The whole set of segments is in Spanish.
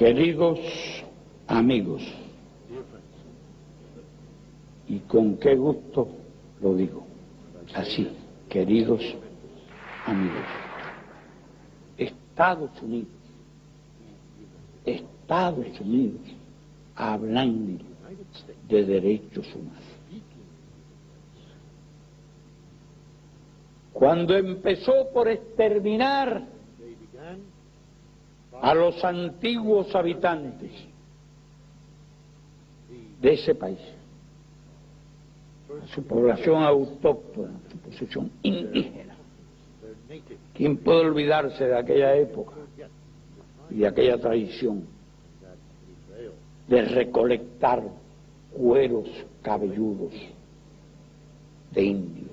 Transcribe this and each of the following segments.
Queridos amigos, y con qué gusto lo digo, así, queridos amigos, Estados Unidos, hablando de derechos humanos. Cuando empezó por exterminar a los antiguos habitantes de ese país, a su población autóctona, su posesión indígena. ¿Quién puede olvidarse de aquella época y de aquella tradición de recolectar cueros cabelludos de indios?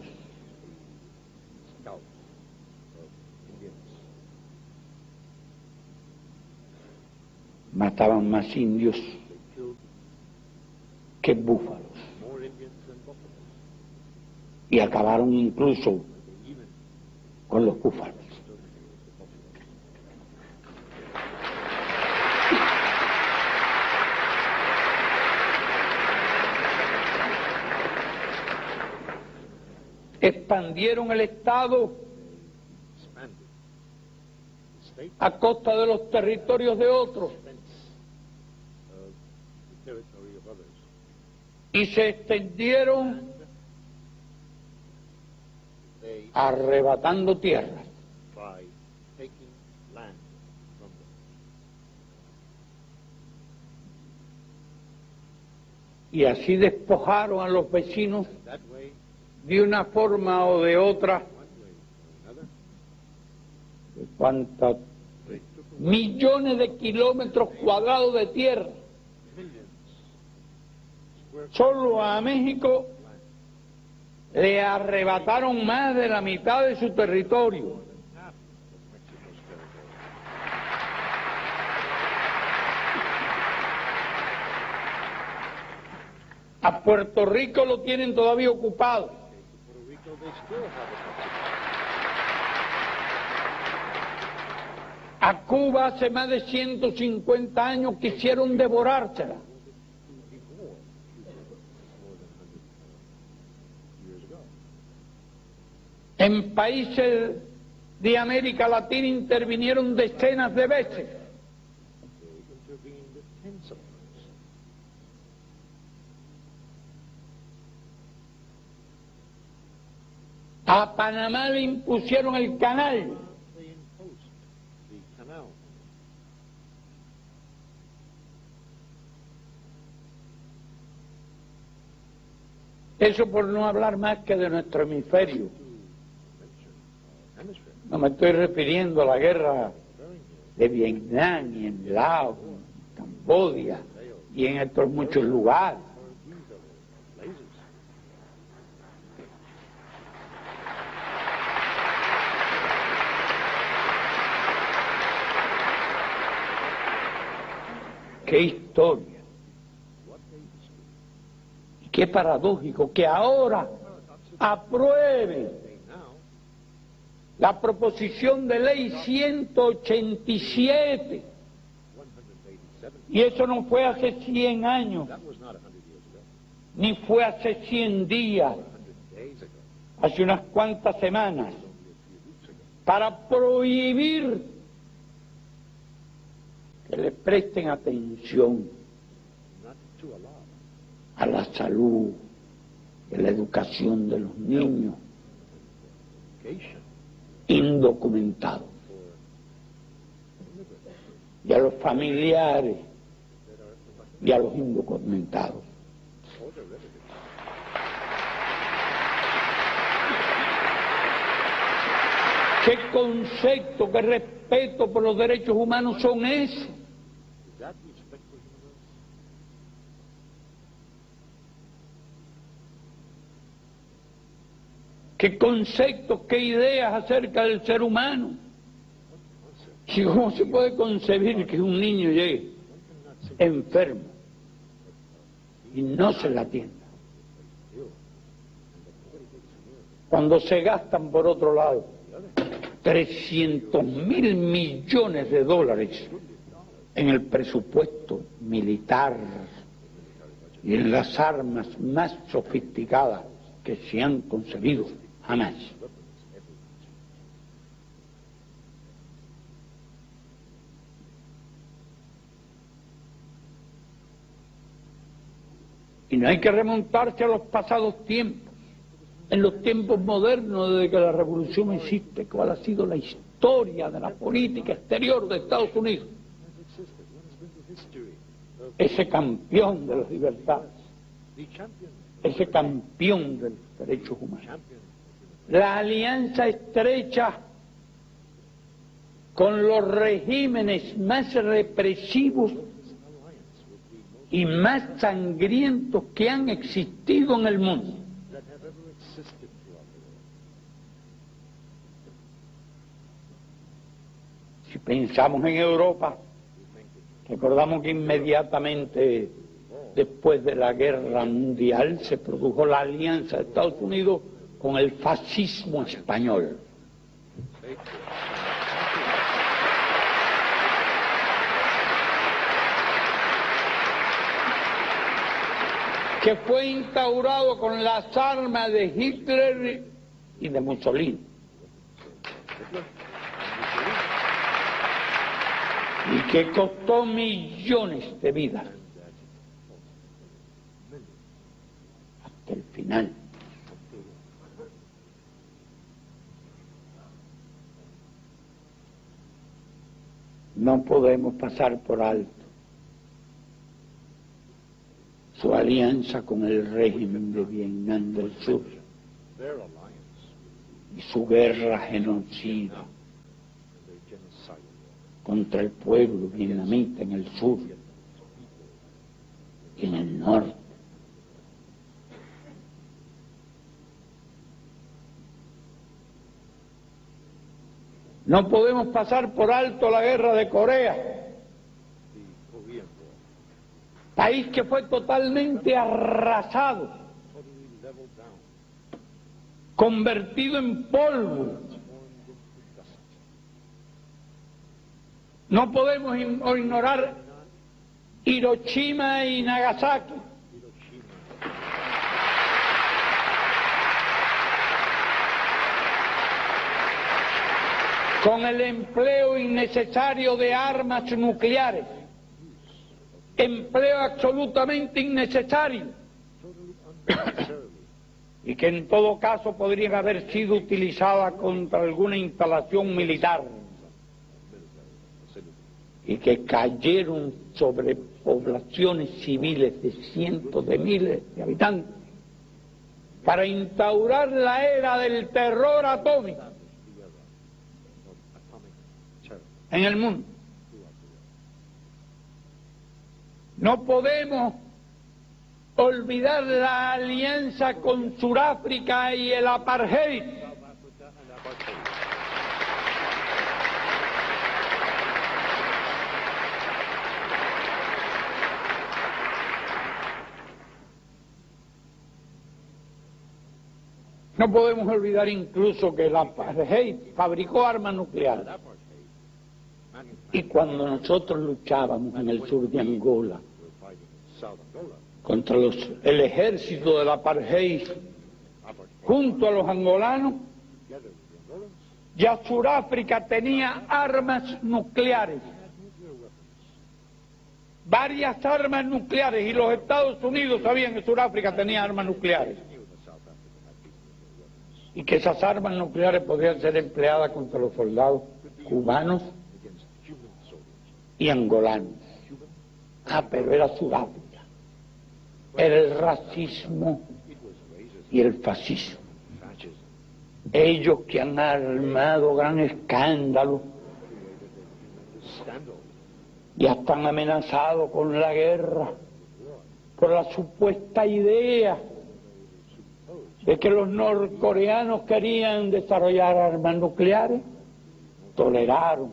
Mataban más indios que búfalos y acabaron incluso con los búfalos. Expandieron el Estado a costa de los territorios de otros y se extendieron arrebatando tierras. Y así despojaron a los vecinos de una forma o de otra de cuántos millones de kilómetros cuadrados de tierra. Solo a México le arrebataron más de la mitad de su territorio. A Puerto Rico lo tienen todavía ocupado. A Cuba hace más de 150 años quisieron devorársela. En países de América Latina intervinieron decenas de veces. A Panamá le impusieron el canal. Eso por no hablar más que de nuestro hemisferio. No me estoy refiriendo a la guerra de Vietnam y en Laos, en Camboya y en otros muchos lugares. ¡Qué historia! Y qué paradójico que ahora apruebe la proposición de ley 187. Y eso no fue hace 100 años, ni fue hace 100 días, hace unas cuantas semanas, para prohibir que le presten atención a la salud y a la educación de los niños indocumentados y a los familiares y a los indocumentados. ¿Qué concepto, qué respeto por los derechos humanos son esos? ¿Qué conceptos, qué ideas acerca del ser humano? ¿Y cómo se puede concebir que un niño llegue enfermo y no se le atienda? Cuando se gastan, por otro lado, 300.000 millones de dólares en el presupuesto militar y en las armas más sofisticadas que se han concebido jamás. Y no hay que remontarse a los pasados tiempos, en los tiempos modernos desde que la revolución existe, cuál ha sido la historia de la política exterior de Estados Unidos. Ese campeón de las libertades, ese campeón de los derechos humanos. La alianza estrecha con los regímenes más represivos y más sangrientos que han existido en el mundo. Si pensamos en Europa, recordamos que inmediatamente después de la Guerra Mundial se produjo la alianza de Estados Unidos con el fascismo español. Que fue instaurado con las armas de Hitler y de Mussolini. Y que costó millones de vidas hasta el final. No podemos pasar por alto su alianza con el régimen de Vietnam del Sur y su guerra genocida contra el pueblo vietnamita en el sur y en el norte. No podemos pasar por alto la guerra de Corea, país que fue totalmente arrasado, convertido en polvo. No podemos ignorar Hiroshima y Nagasaki. Con el empleo innecesario de armas nucleares. Empleo absolutamente innecesario y que en todo caso podrían haber sido utilizadas contra alguna instalación militar y que cayeron sobre poblaciones civiles de cientos de miles de habitantes para instaurar la era del terror atómico en el mundo. No podemos olvidar la alianza con Sudáfrica y el apartheid. No podemos olvidar incluso que el apartheid fabricó armas nucleares. Y cuando nosotros luchábamos en el sur de Angola contra el ejército del apartheid junto a los angolanos, ya Sudáfrica tenía armas nucleares, varias armas nucleares, y los Estados Unidos sabían que Sudáfrica tenía armas nucleares y que esas armas nucleares podían ser empleadas contra los soldados cubanos y angolanos. Pero era Sudáfrica. Era el racismo y el fascismo. Ellos que han armado gran escándalo y hasta han amenazado con la guerra por la supuesta idea de que los norcoreanos querían desarrollar armas nucleares, toleraron,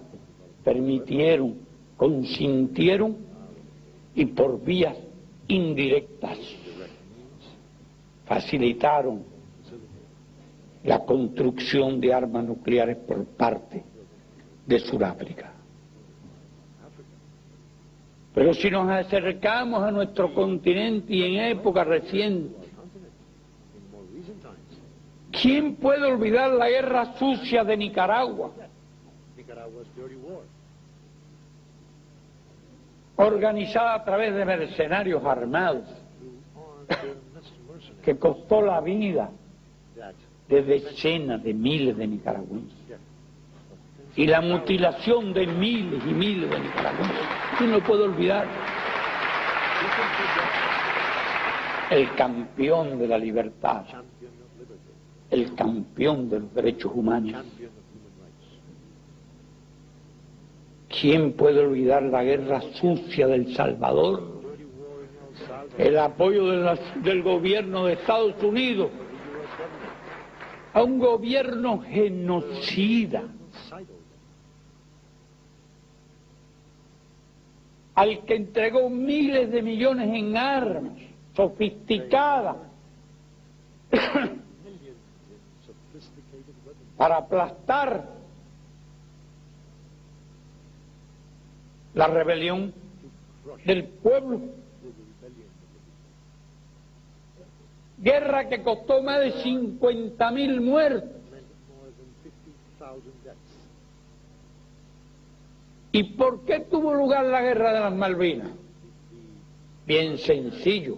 permitieron, consintieron y por vías indirectas facilitaron la construcción de armas nucleares por parte de Sudáfrica. Pero si nos acercamos a nuestro continente y en época reciente, ¿quién puede olvidar la guerra sucia de Nicaragua? Organizada a través de mercenarios armados, que costó la vida de decenas de miles de nicaragüenses y la mutilación de miles y miles de nicaragüenses. ¿Quién no puede olvidar? El campeón de la libertad, el campeón de los derechos humanos. ¿Quién puede olvidar la guerra sucia del Salvador? El apoyo del gobierno de Estados Unidos a un gobierno genocida, al que entregó miles de millones en armas sofisticadas para aplastar la rebelión del pueblo. Guerra que costó más de 50.000 muertos. ¿Y por qué tuvo lugar la guerra de las Malvinas? Bien sencillo,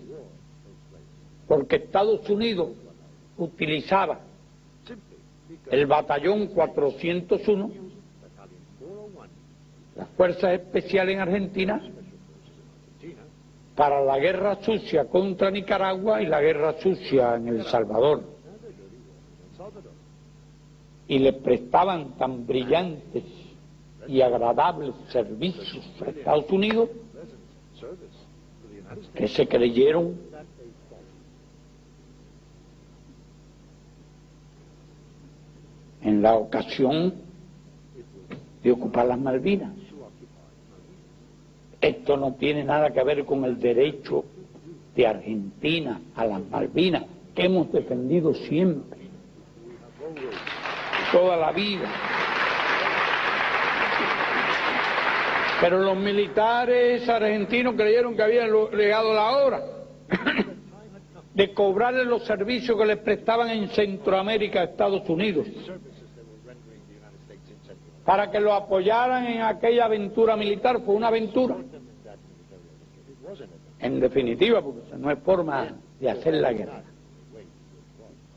porque Estados Unidos utilizaba el batallón 401, las fuerzas especiales en Argentina, para la guerra sucia contra Nicaragua y la guerra sucia en El Salvador. Y le prestaban tan brillantes y agradables servicios a Estados Unidos que se creyeron en la ocasión de ocupar las Malvinas. Esto no tiene nada que ver con el derecho de Argentina a las Malvinas, que hemos defendido siempre, toda la vida. Pero los militares argentinos creyeron que habían llegado la hora de cobrarles los servicios que les prestaban en Centroamérica a Estados Unidos, para que lo apoyaran en aquella aventura militar. Fue una aventura, en definitiva, porque no hay forma de hacer la guerra.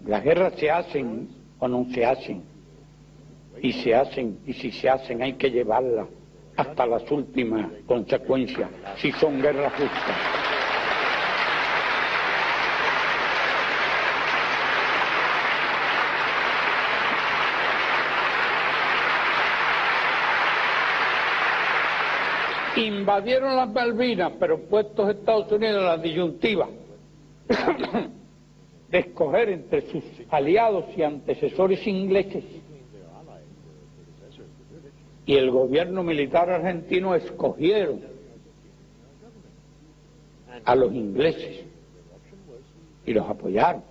Las guerras se hacen o no se hacen, y se hacen, y si se hacen hay que llevarlas hasta las últimas consecuencias, si son guerras justas. Invadieron las Malvinas, pero puestos Estados Unidos en la disyuntiva de escoger entre sus aliados y antecesores ingleses, y el gobierno militar argentino escogieron a los ingleses y los apoyaron.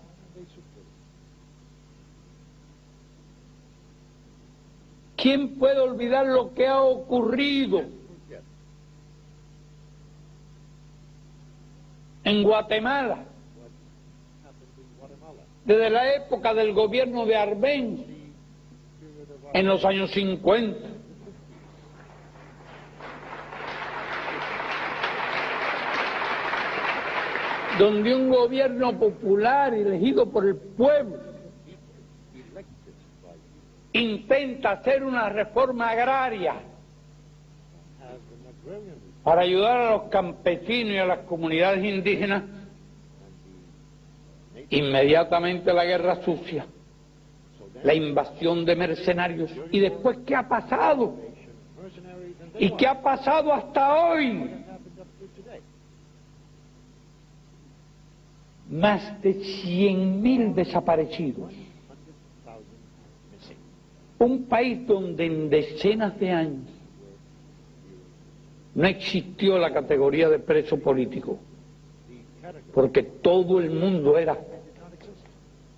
¿Quién puede olvidar lo que ha ocurrido en Guatemala desde la época del gobierno de Arbenz en los años 50? Donde un gobierno popular elegido por el pueblo intenta hacer una reforma agraria para ayudar a los campesinos y a las comunidades indígenas. Inmediatamente la guerra sucia, la invasión de mercenarios. ¿Y después qué ha pasado? ¿Y qué ha pasado hasta hoy? Más de 100.000 desaparecidos. Un país donde en decenas de años no existió la categoría de preso político, porque todo el mundo era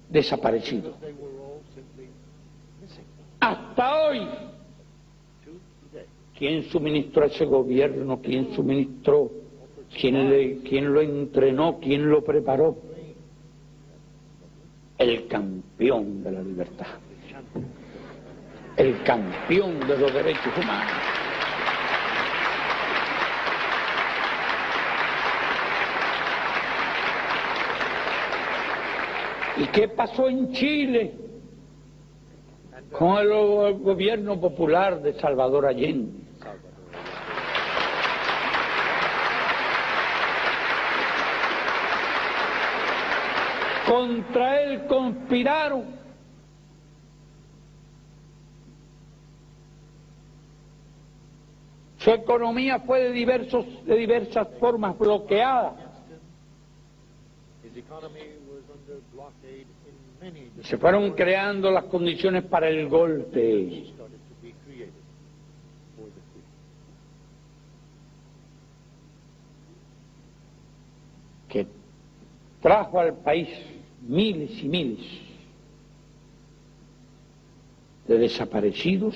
desaparecido. Hasta hoy, ¿Quién suministró ese gobierno? ¿Quién suministró? ¿Quién lo entrenó? ¿Quién lo preparó? El campeón de la libertad, el campeón de los derechos humanos. ¿Y qué pasó en Chile con el gobierno popular de Salvador Allende? Contra él conspiraron. Su economía fue de diversas formas bloqueada. Se fueron creando las condiciones para el golpe. Que trajo al país miles y miles de desaparecidos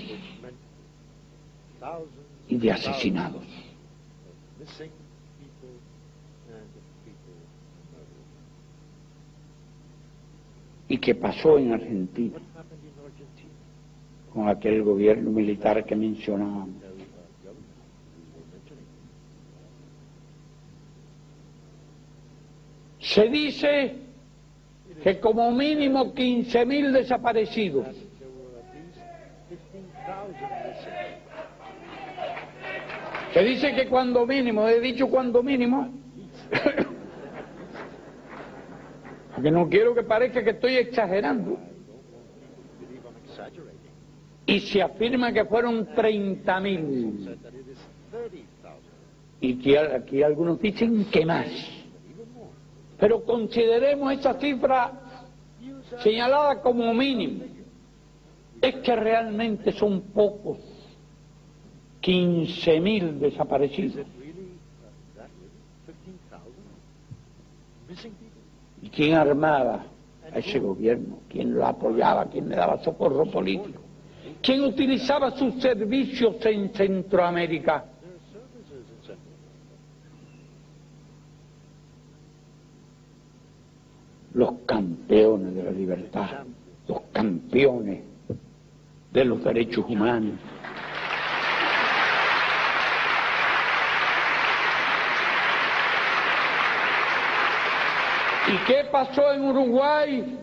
y de asesinados. ¿Y qué pasó en Argentina con aquel gobierno militar que mencionábamos? Se dice que como mínimo 15.000 desaparecidos. Se dice que cuando mínimo, he dicho cuando mínimo, porque no quiero que parezca que estoy exagerando. Y se afirma que fueron 30.000. Y que aquí algunos dicen que más. Pero consideremos esa cifra señalada como mínimo. Es que realmente son pocos. 15.000 desaparecidos. ¿Y quién armaba a ese gobierno? ¿Quién lo apoyaba? ¿Quién le daba socorro político? ¿Quién utilizaba sus servicios en Centroamérica? Los campeones de la libertad, los campeones de los derechos humanos. ¿Y qué pasó en Uruguay?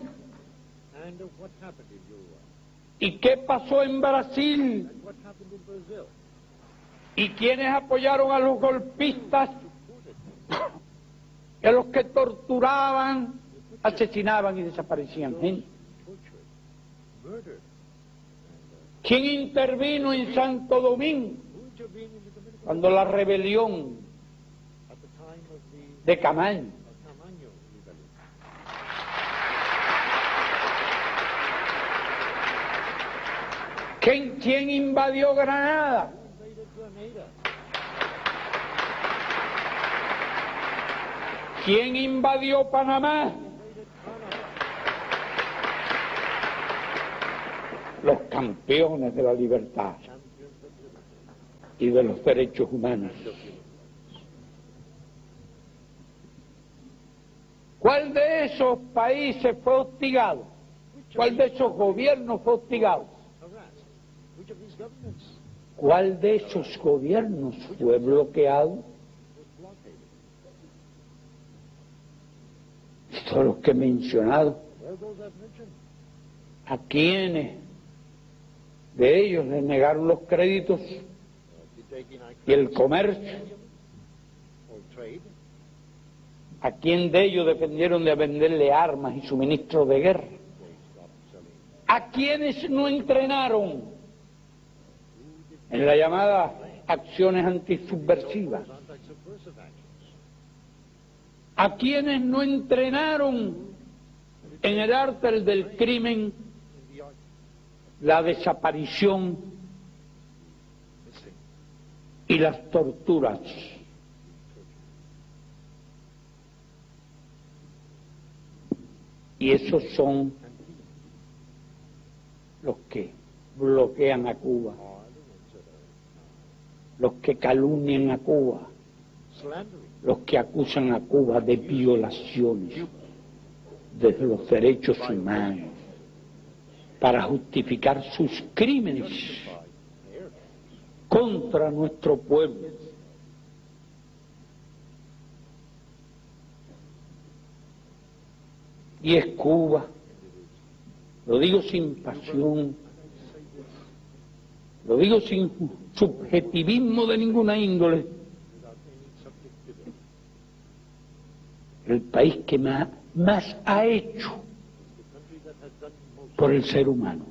¿Y qué pasó en Brasil? ¿Y quiénes apoyaron a los golpistas? A los que torturaban, asesinaban y desaparecían gente. ¿Quién intervino en Santo Domingo cuando la rebelión de Camaño? ¿Quién invadió Granada? ¿Quién invadió Panamá? Los campeones de la libertad y de los derechos humanos. ¿Cuál de esos países fue hostigado? ¿Cuál de esos gobiernos fue hostigado? ¿Cuál de esos gobiernos fue bloqueado? Todos los que he mencionado. ¿A quiénes de ellos les negaron los créditos y el comercio? ¿A quién de ellos dependieron de venderle armas y suministros de guerra? ¿A quiénes no entrenaron en la llamada acciones antisubversivas? ¿A quienes no entrenaron en el arte del crimen, la desaparición y las torturas? Y esos son los que bloquean a Cuba, los que calumnian a Cuba, los que acusan a Cuba de violaciones de los derechos humanos para justificar sus crímenes contra nuestro pueblo. Y es Cuba, lo digo sin pasión, lo digo sin subjetivismo de ninguna índole, el país que más ha hecho por el ser humano.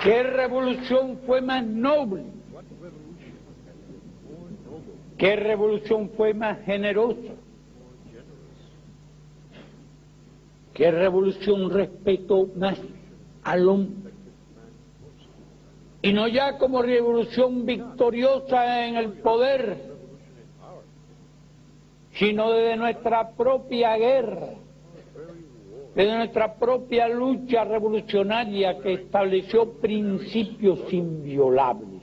¿Qué revolución fue más noble? ¿Qué revolución fue más generosa? ¿Qué revolución respetó más al hombre? Y no ya como revolución victoriosa en el poder, sino desde nuestra propia guerra, desde nuestra propia lucha revolucionaria que estableció principios inviolables.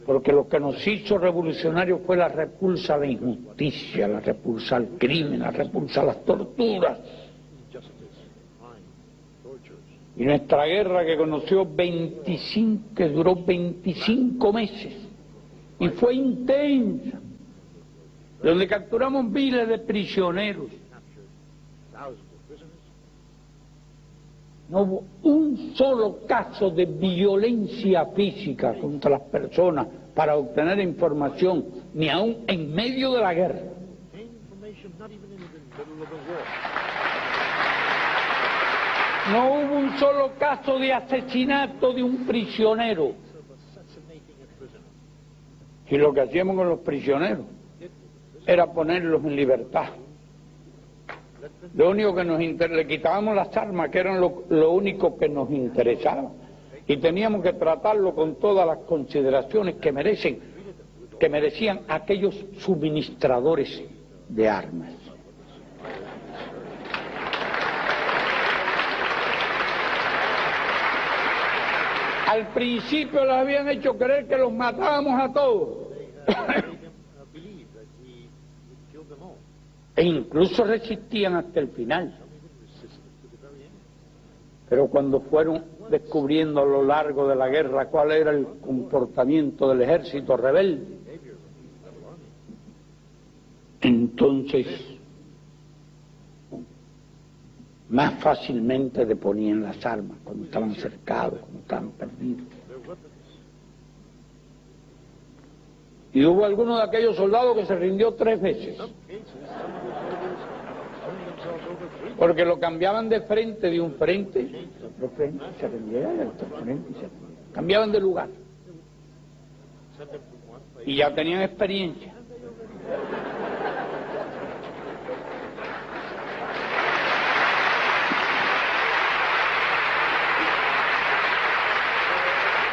Porque lo que nos hizo revolucionarios fue la repulsa a la injusticia, la repulsa al crimen, la repulsa a las torturas. Y nuestra guerra que que duró 25 meses y fue intensa, donde capturamos miles de prisioneros. No hubo un solo caso de violencia física contra las personas para obtener información, ni aún en medio de la guerra. No hubo un solo caso de asesinato de un prisionero. Y lo que hacíamos con los prisioneros era ponerlos en libertad. Lo único que le quitábamos las armas, que eran lo único que nos interesaba, y teníamos que tratarlo con todas las consideraciones que merecían aquellos suministradores de armas. Al principio les habían hecho creer que los matábamos a todos. E incluso resistían hasta el final. Pero cuando fueron descubriendo a lo largo de la guerra cuál era el comportamiento del ejército rebelde, entonces más fácilmente deponían las armas cuando estaban cercados, cuando estaban perdidos. Y hubo alguno de aquellos soldados que se rindió 3 veces. Porque lo cambiaban de frente, de un frente, otro frente, se rendía, y otro frente, se rendía. Cambiaban de lugar. Y ya tenían experiencia.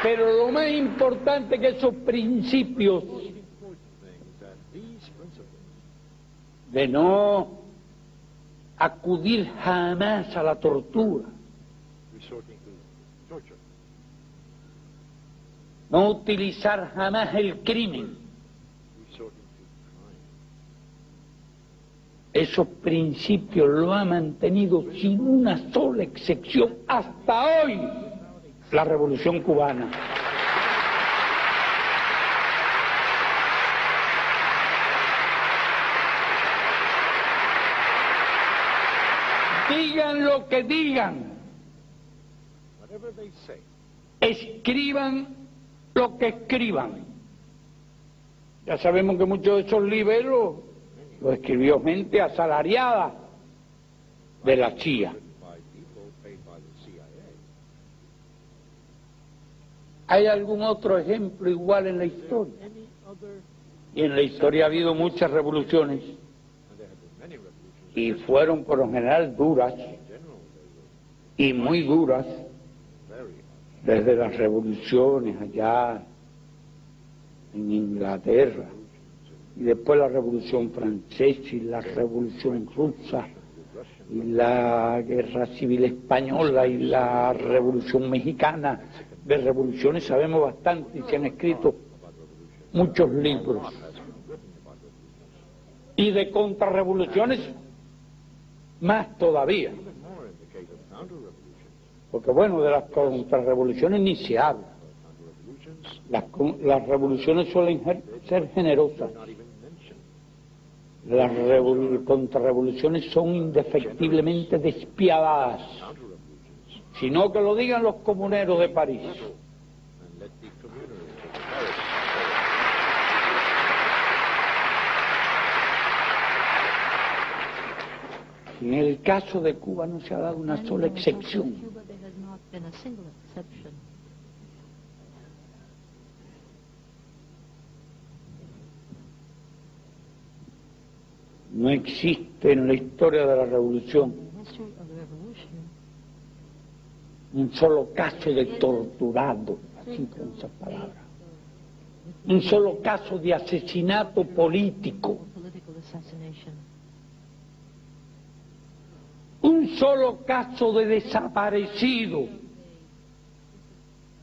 Pero lo más importante que esos principios de no acudir jamás a la tortura, no utilizar jamás el crimen, esos principios lo ha mantenido sin una sola excepción hasta hoy la Revolución Cubana. Digan lo que digan, whatever they say, escriban lo que escriban. Ya sabemos que muchos de esos libros los escribió gente asalariada de la CIA. written by people paid by the CIA. ¿Hay algún otro ejemplo igual en la historia? Any other, Y en la historia ha habido muchas revoluciones and there have been many revolutions. y fueron por lo general duras In general, they were y muy duras, very hard. desde las revoluciones allá en Inglaterra y después la revolución francesa y la revolución rusa y la guerra civil española y la revolución mexicana. De revoluciones sabemos bastante y se han escrito muchos libros. Y de contrarrevoluciones más todavía. Even more in the case of counter-revolutions. Porque bueno, de las contrarrevoluciones ni se habla. Counter-revolutions, Las revoluciones suelen ser generosas. not even mentioned. Las contrarrevoluciones son indefectiblemente despiadadas. Counter-revolutions, Sino que lo digan los comuneros de París. and let the communers of Paris En el caso de Cuba no se ha dado una sola excepción. Cuba, there has not been a single exception. No existe en la historia de la revolución In the history of the revolution, un solo caso de torturado, así con esas palabras, un solo caso de asesinato político, or political assassination. un solo caso de desaparecido.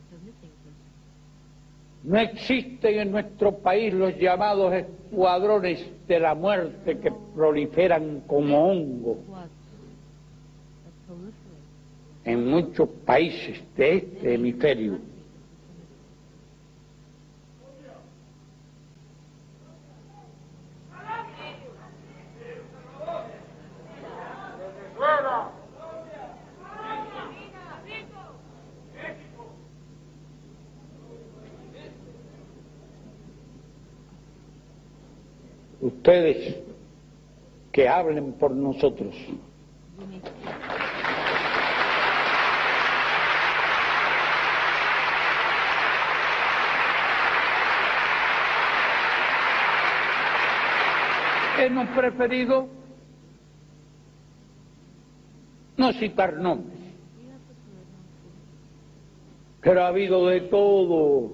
The missing person. No existen en nuestro país los llamados escuadrones de la muerte que proliferan como hongos What? That proliferate. en muchos países de este hemisferio. Ustedes que hablen por nosotros. You may Hemos preferido no citar nombres, pero ha habido de todo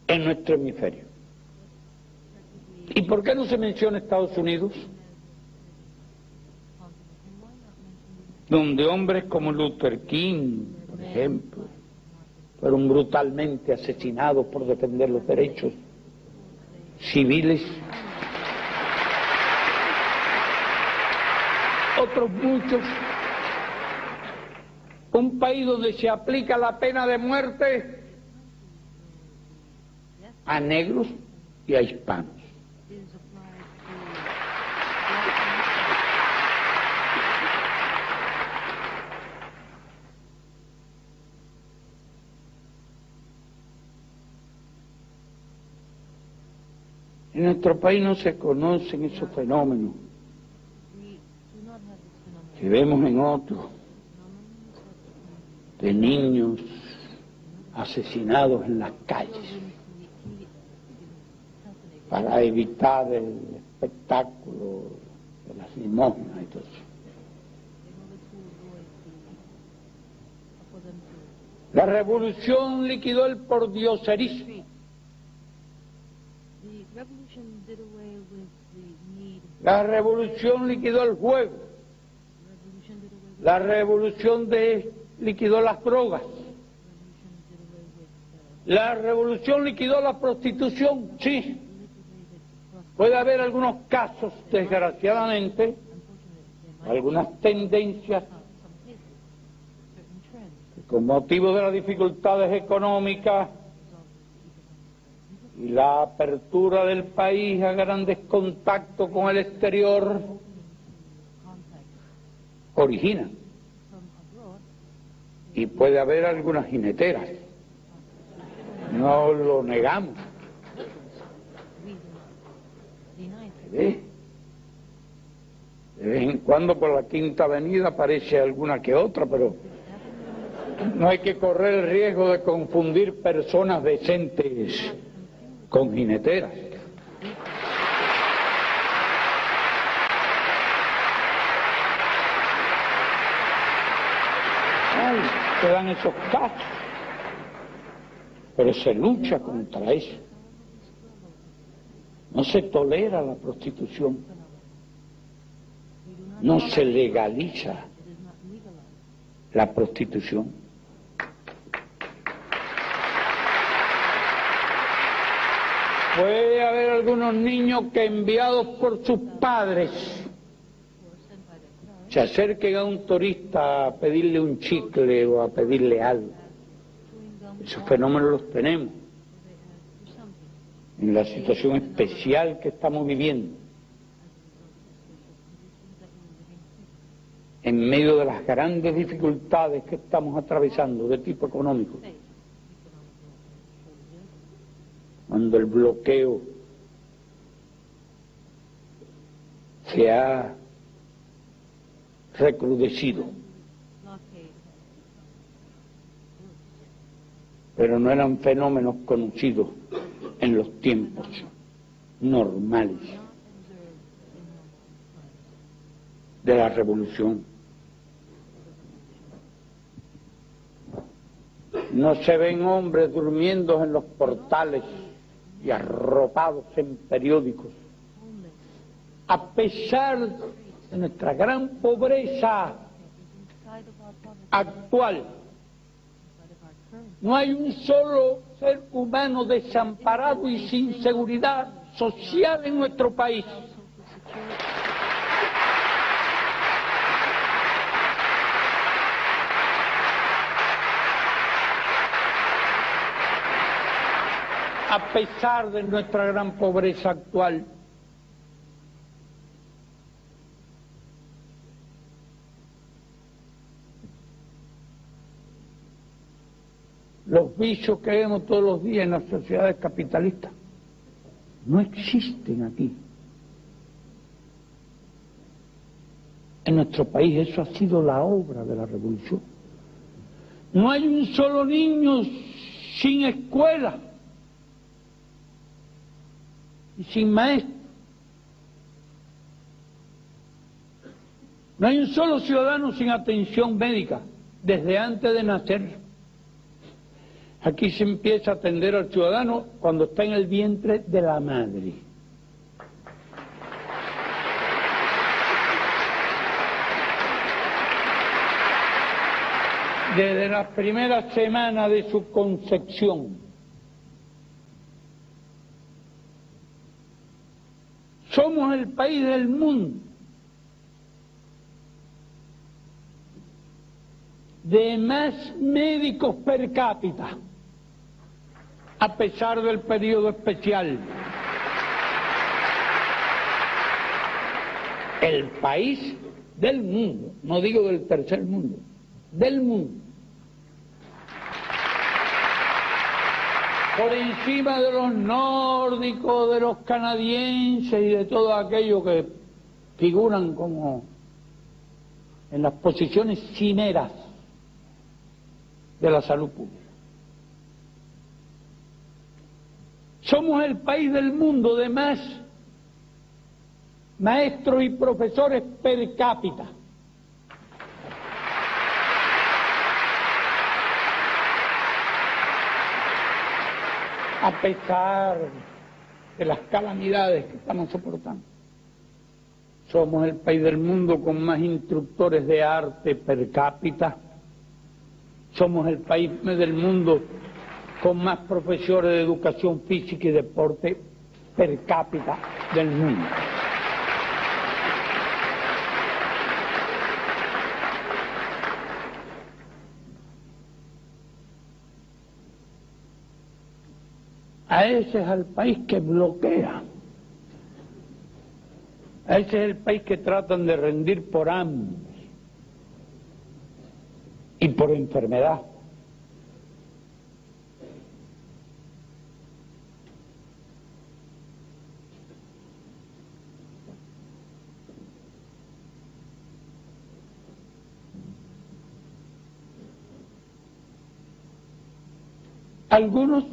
en nuestro hemisferio. ¿Y por qué no se menciona Estados Unidos? Donde hombres como Luther King, por ejemplo, fueron brutalmente asesinados por defender los derechos civiles. Otros muchos. Un país donde se aplica la pena de muerte a negros y a hispanos. is applied En nuestro país no se conocen esos fenómenos to, we do not have this phenomenon. que vemos en otros, de niños asesinados en las calles para evitar el espectáculo de las limosnas y todo eso. La revolución liquidó el pordioserismo. The revolution did away with the need. La revolución liquidó el juego. The revolution did away with. La revolución liquidó las drogas. La revolución liquidó la prostitución, sí. Puede haber algunos casos, desgraciadamente, algunas tendencias que con motivo de las dificultades económicas y la apertura del país a grandes contactos con el exterior, origina. from abroad, Y puede haber algunas jineteras. No lo negamos. we don't deny it. ¿Ve? De vez en cuando por la Quinta Avenida aparece alguna que otra, pero no hay que correr el riesgo de confundir personas decentes con jineteras. Ay, se dan esos casos, pero se lucha contra eso. No se tolera la prostitución, no se legaliza It is not legalized. la prostitución. Puede haber algunos niños que enviados por sus padres Or sent by their parents, se acerquen a un turista a pedirle un chicle o a pedirle algo. chewing gum, Esos fenómenos los tenemos or they ask for something. en la situación especial que estamos viviendo, en medio de las grandes dificultades que estamos atravesando de tipo económico, Face economic shortages, cuando el bloqueo se ha recrudecido, blockade, pero no eran fenómenos conocidos en los tiempos normales not observed in normal times. de la revolución. No se ven hombres durmiendo en los portales y arropados en periódicos, Homeless, a pesar de nuestra gran pobreza inside of our poverty, actual. inside of our current, No hay un solo ser humano desamparado y sin seguridad social en nuestro país. social security, A pesar de nuestra gran pobreza actual. Los vicios que vemos todos los días en las sociedades capitalistas no existen aquí. En nuestro país eso ha sido la obra de la revolución. No hay un solo niño sin escuela y sin maestro. No hay un solo ciudadano sin atención médica desde antes de nacer. Aquí se empieza a atender al ciudadano cuando está en el vientre de la madre. Desde las primeras semanas de su concepción. Somos el país del mundo de más médicos per cápita, a pesar del periodo especial. El país del mundo, no digo del tercer mundo, del mundo. Por encima de los nórdicos, de los canadienses y de todos aquellos que figuran como en las posiciones cimeras de la salud pública. Somos el país del mundo de más maestros y profesores per cápita. A pesar de las calamidades que estamos soportando. Somos el país del mundo con más instructores de arte per cápita. Somos el país del mundo con más profesores de educación física y deporte per cápita del mundo. A ese es el país que bloquea. A ese es el país que tratan de rendir por hambre, y por enfermedad. Algunos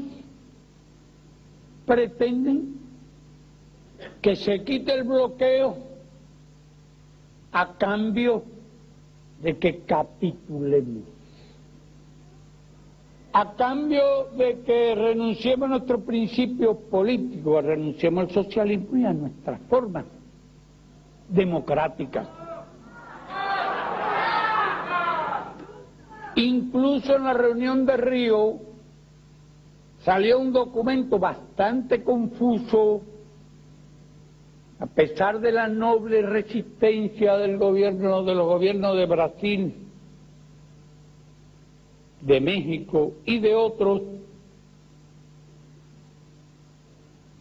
pretenden que se quite el bloqueo a cambio de que capitulemos, a cambio de que renunciemos a nuestros principios políticos, renunciemos al socialismo y a nuestras formas democráticas. Incluso en la reunión de Río salió un documento bastante confuso, a pesar de la noble resistencia del gobierno, de los gobiernos de Brasil, de México y de otros,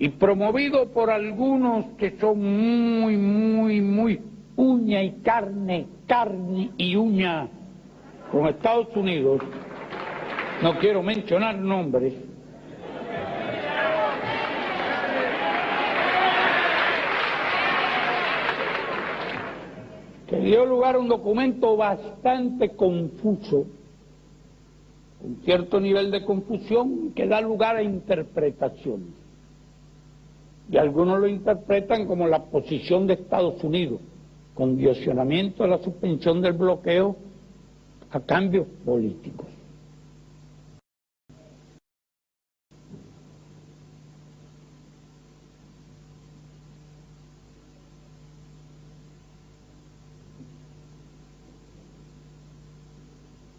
y promovido por algunos que son muy uña y carne y uña con Estados Unidos. No quiero mencionar nombres. Que dio lugar a un documento bastante confuso, con cierto nivel de confusión, que da lugar a interpretaciones. Y algunos lo interpretan como la posición de Estados Unidos, condicionamiento de la suspensión del bloqueo a cambios políticos.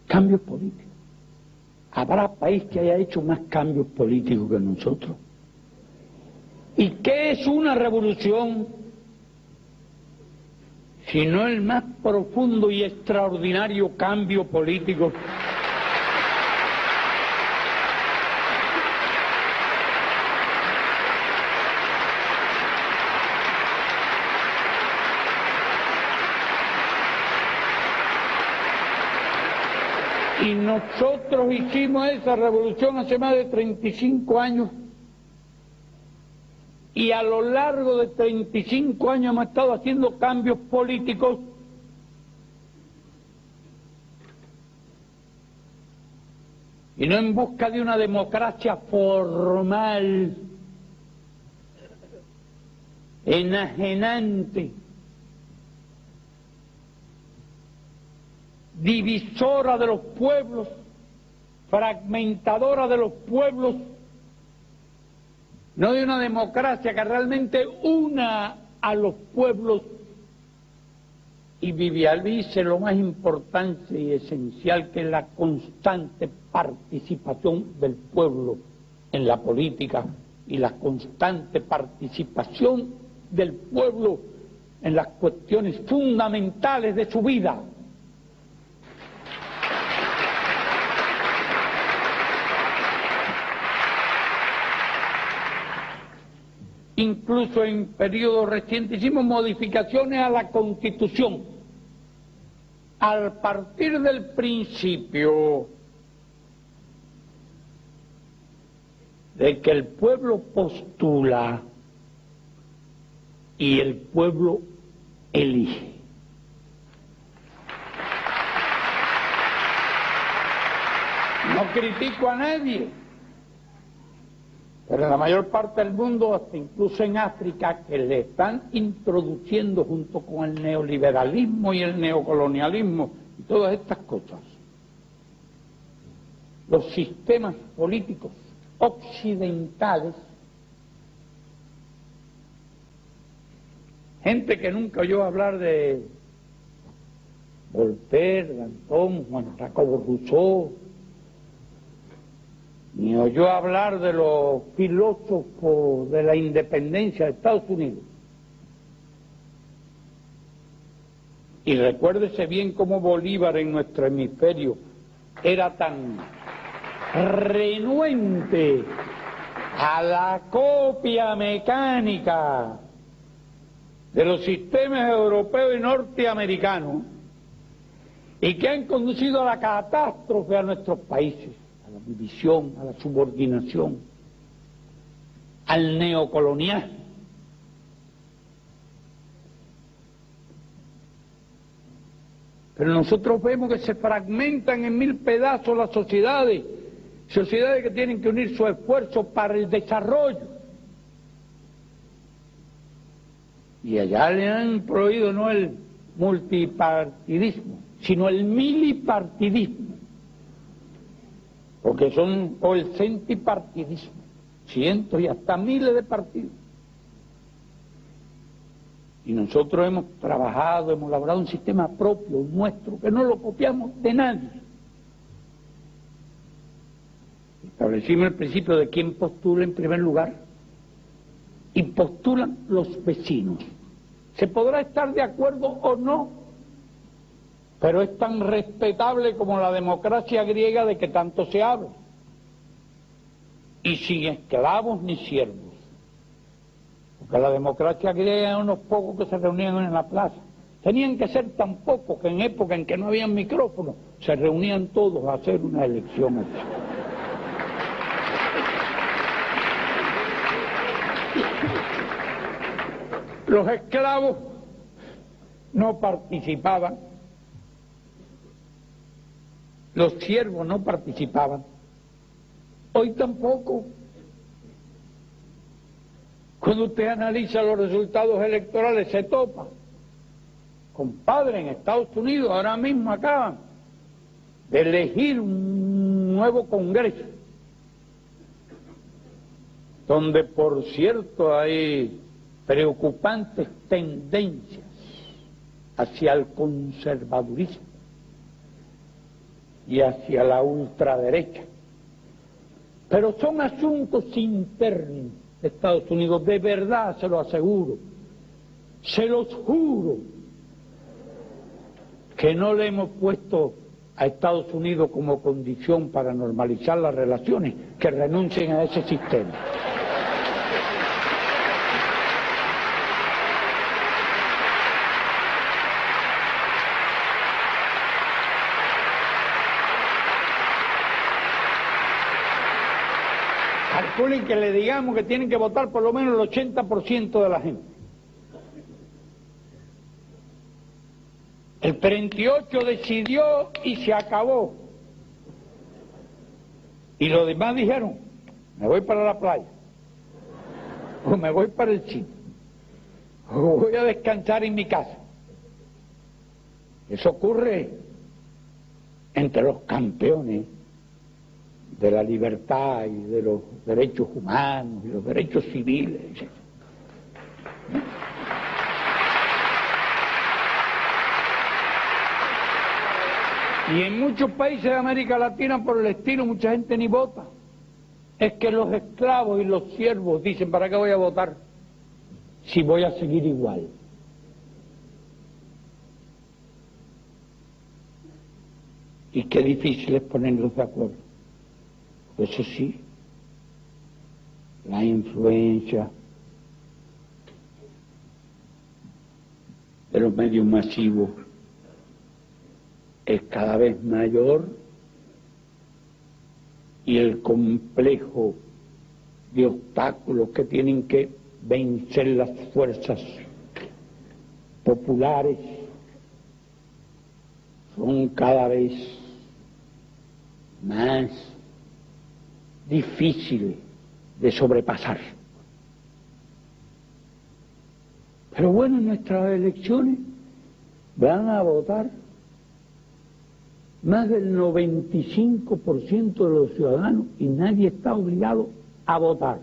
Cambios políticos. ¿Habrá país que haya hecho más cambios políticos que nosotros? ¿Y qué es una revolución? Sino el más profundo y extraordinario cambio político. Y nosotros hicimos esa revolución hace más de 35 años. Y a lo largo de 35 años hemos estado haciendo cambios políticos y no en busca de una democracia formal, enajenante, divisora de los pueblos, fragmentadora de los pueblos, no de una democracia que realmente una a los pueblos y visualice lo más importante y esencial, que es la constante participación del pueblo en la política y la constante participación del pueblo en las cuestiones fundamentales de su vida. Incluso en periodos recientes hicimos modificaciones a la Constitución, al partir del principio de que el pueblo postula y el pueblo elige. No critico a nadie, pero en la mayor parte del mundo, hasta incluso en África, que le están introduciendo junto con el neoliberalismo y el neocolonialismo y todas estas cosas, los sistemas políticos occidentales, gente que nunca oyó hablar de Voltaire, Danton, Juan Jacobo Rousseau, ni oyó hablar de los filósofos de la independencia de Estados Unidos. Y recuérdese bien cómo Bolívar en nuestro hemisferio era tan renuente a la copia mecánica de los sistemas europeos y norteamericanos, y que han conducido a la catástrofe a nuestros países, a la división, a la subordinación, al neocolonialismo. Pero nosotros vemos que se fragmentan en 1000 pedazos las sociedades, sociedades que tienen que unir su esfuerzo para el desarrollo. Y allá le han prohibido no el multipartidismo, sino el milipartidismo, porque son, o el centipartidismo, cientos y hasta miles de partidos. Y nosotros hemos trabajado, hemos elaborado un sistema propio, nuestro, que no lo copiamos de nadie. Establecimos el principio de quién postula en primer lugar, y postulan los vecinos. Se podrá estar de acuerdo o no, pero es tan respetable como la democracia griega de que tanto se habla. Y sin esclavos ni siervos. Porque la democracia griega eran unos pocos que se reunían en la plaza. Tenían que ser tan pocos que en época en que no había micrófonos, se reunían todos a hacer una elección aquí. Los esclavos no participaban, los siervos no participaban, hoy tampoco. Cuando usted analiza los resultados electorales se topa. Compadre, en Estados Unidos ahora mismo acaban de elegir un nuevo Congreso, donde por cierto hay preocupantes tendencias hacia el conservadurismo y hacia la ultraderecha. Pero son asuntos internos de Estados Unidos, de verdad se lo aseguro, se los juro, que no le hemos puesto a Estados Unidos como condición para normalizar las relaciones que renuncien a ese sistema. Calculen que le digamos que tienen que votar por lo menos el 80% de la gente. El 38 decidió y se acabó. Y los demás dijeron, me voy para la playa, o me voy para el cine, o voy a descansar en mi casa. Eso ocurre entre los campeones de la libertad y de los derechos humanos y los derechos civiles, etc. Y en muchos países de América Latina por el estilo mucha gente ni vota. Es que los esclavos y los siervos dicen, ¿para qué voy a votar si voy a seguir igual? Y qué difícil es ponerlos de acuerdo. Eso sí, la influencia de los medios masivos es cada vez mayor y el complejo de obstáculos que tienen que vencer las fuerzas populares son cada vez más difíciles de sobrepasar. Pero bueno, en nuestras elecciones van a votar más del 95% de los ciudadanos y nadie está obligado a votar.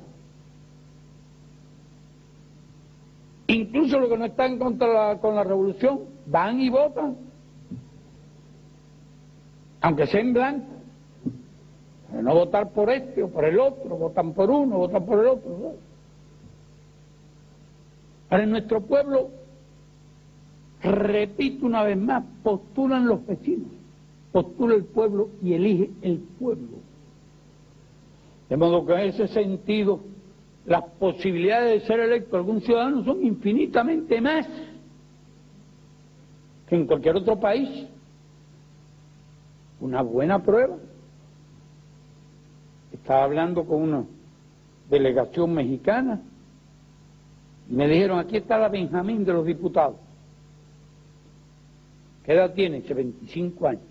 Incluso los que no están con la revolución van y votan, aunque sea en blanco. Pero no votar por este o por el otro, votan por uno, votan por el otro, ¿no? Para nuestro pueblo, repito una vez más, postulan los vecinos, postula el pueblo y elige el pueblo. De modo que en ese sentido, las posibilidades de ser electo algún ciudadano son infinitamente más que en cualquier otro país. una buena prueba. Estaba hablando con una delegación mexicana y me dijeron, aquí está la Benjamín de los diputados. ¿Qué edad tiene? Dice, 25 años.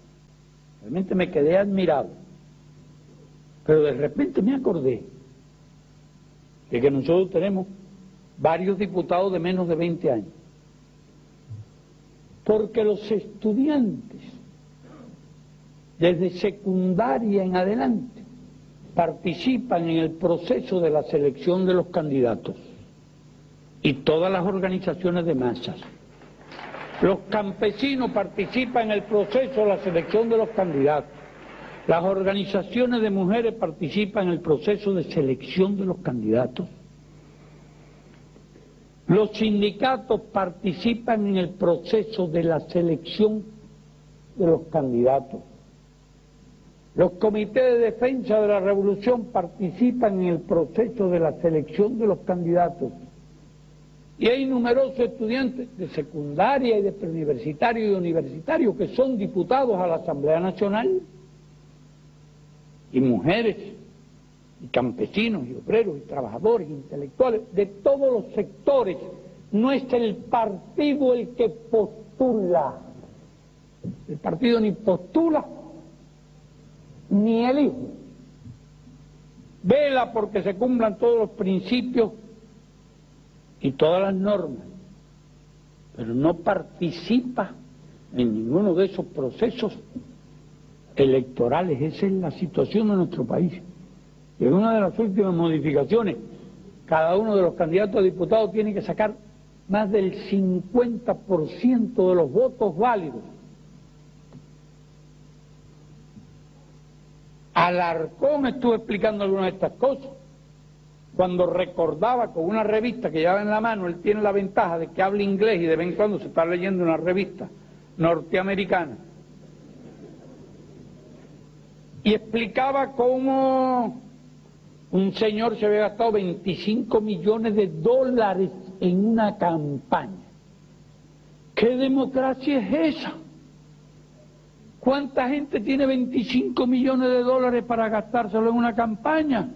Realmente me quedé admirado. Pero de repente me acordé de que nosotros tenemos varios diputados de menos de 20 años. Porque los estudiantes, desde secundaria en adelante, participan en el proceso de la selección de los candidatos. Y todas las organizaciones de masas. Los campesinos participan en el proceso de la selección de los candidatos. Las organizaciones de mujeres participan en el proceso de selección de los candidatos. Los sindicatos participan en el proceso de la selección de los candidatos. Los comités de defensa de la revolución participan en el proceso de la selección de los candidatos. Y hay numerosos estudiantes de secundaria y de preuniversitario y universitario que son diputados a la Asamblea Nacional. Y mujeres, y campesinos, y obreros, y trabajadores, intelectuales, de todos los sectores. No es el partido el que postula. El partido ni postula, ni elige. Vela porque se cumplan todos los principios y todas las normas, pero no participa en ninguno de esos procesos electorales. Esa es la situación de nuestro país. Y en una de las últimas modificaciones, cada uno de los candidatos a diputados tiene que sacar más del 50% de los votos válidos. Alarcón estuvo explicando algunas de estas cosas cuando recordaba con una revista que llevaba en la mano. Él tiene la ventaja de que habla inglés y de vez en cuando se está leyendo una revista norteamericana, y explicaba cómo un señor se había gastado 25 millones de dólares en una campaña. ¿Qué democracia es esa? ¿Cuánta gente tiene 25 millones de dólares para gastárselo en una campaña?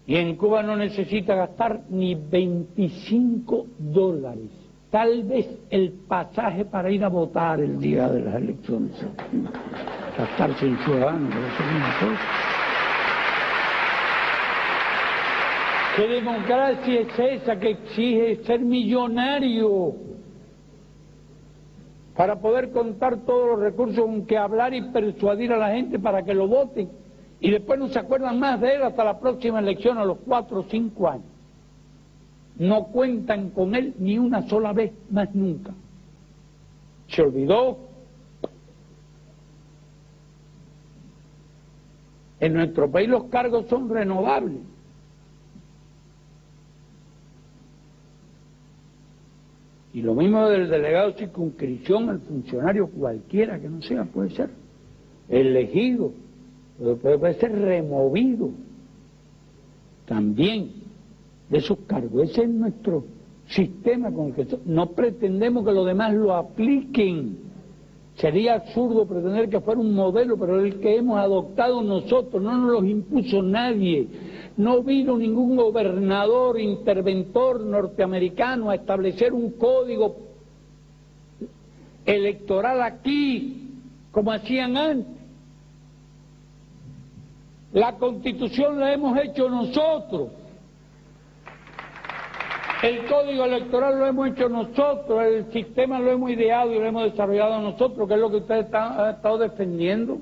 Y en Cuba no necesita gastar ni 25 dólares. Tal vez el pasaje para ir a votar el día de las elecciones. Gastarse en ciudadanos, pero eso es una cosa. ¿Qué democracia es esa que exige ser millonario para poder contar todos los recursos con que hablar y persuadir a la gente para que lo voten? Y después no se acuerdan más de él hasta la próxima elección, a los 4 o 5 años. No cuentan con él ni una sola vez, más nunca. Se olvidó. En nuestro país los cargos son renovables. Y lo mismo del delegado de circunscripción, el funcionario cualquiera que no sea, puede ser elegido, puede ser removido también de esos cargos. Ese es nuestro sistema con el que no pretendemos que los demás lo apliquen. Sería absurdo pretender que fuera un modelo, pero el que hemos adoptado nosotros, no nos los impuso nadie. No vino ningún gobernador, interventor norteamericano a establecer un código electoral aquí, como hacían antes. La Constitución la hemos hecho nosotros. El código electoral lo hemos hecho nosotros, el sistema lo hemos ideado y lo hemos desarrollado nosotros, que es lo que ustedes han estado defendiendo,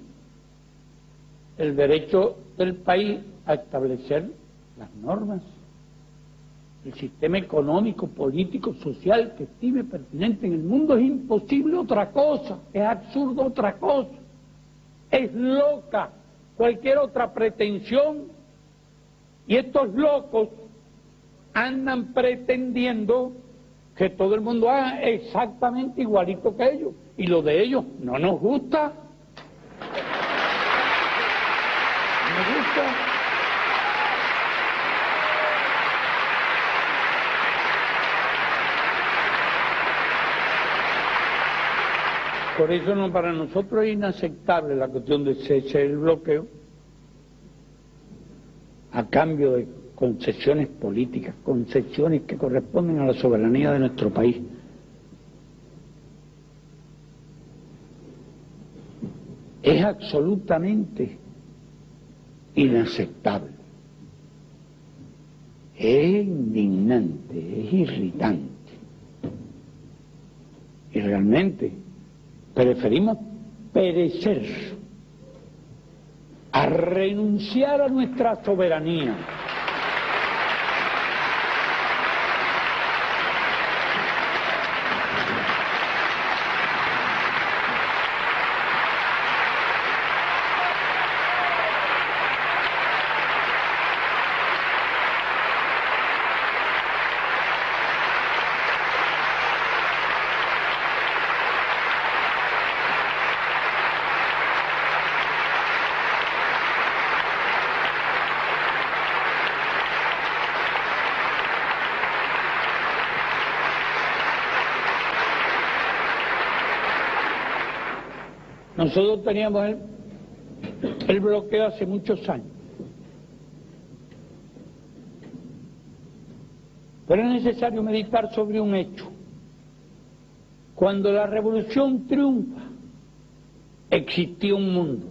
el derecho del país a establecer las normas, el sistema económico, político, social que estime pertinente en el mundo. Es imposible otra cosa, es absurdo otra cosa, es loca cualquier otra pretensión, y estos locos andan pretendiendo que todo el mundo haga exactamente igualito que ellos, y lo de ellos no nos gusta. No nos gusta. Por eso no, para nosotros es inaceptable la cuestión de cese del bloqueo a cambio de concesiones políticas, concesiones que corresponden a la soberanía de nuestro país. Es absolutamente inaceptable. Es indignante, es irritante. Y realmente preferimos perecer a renunciar a nuestra soberanía. Nosotros teníamos el bloqueo hace muchos años. Pero es necesario meditar sobre un hecho. Cuando la revolución triunfa, existía un mundo.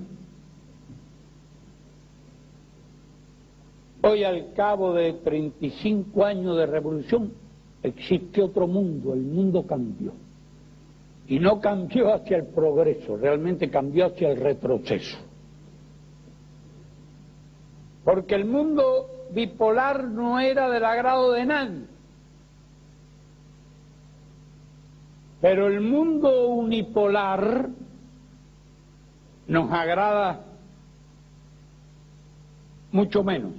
Hoy, al cabo de 35 años de revolución, existe otro mundo, el mundo cambió. Y no cambió hacia el progreso, realmente cambió hacia el retroceso. Porque el mundo bipolar no era del agrado de nadie. Pero el mundo unipolar nos agrada mucho menos.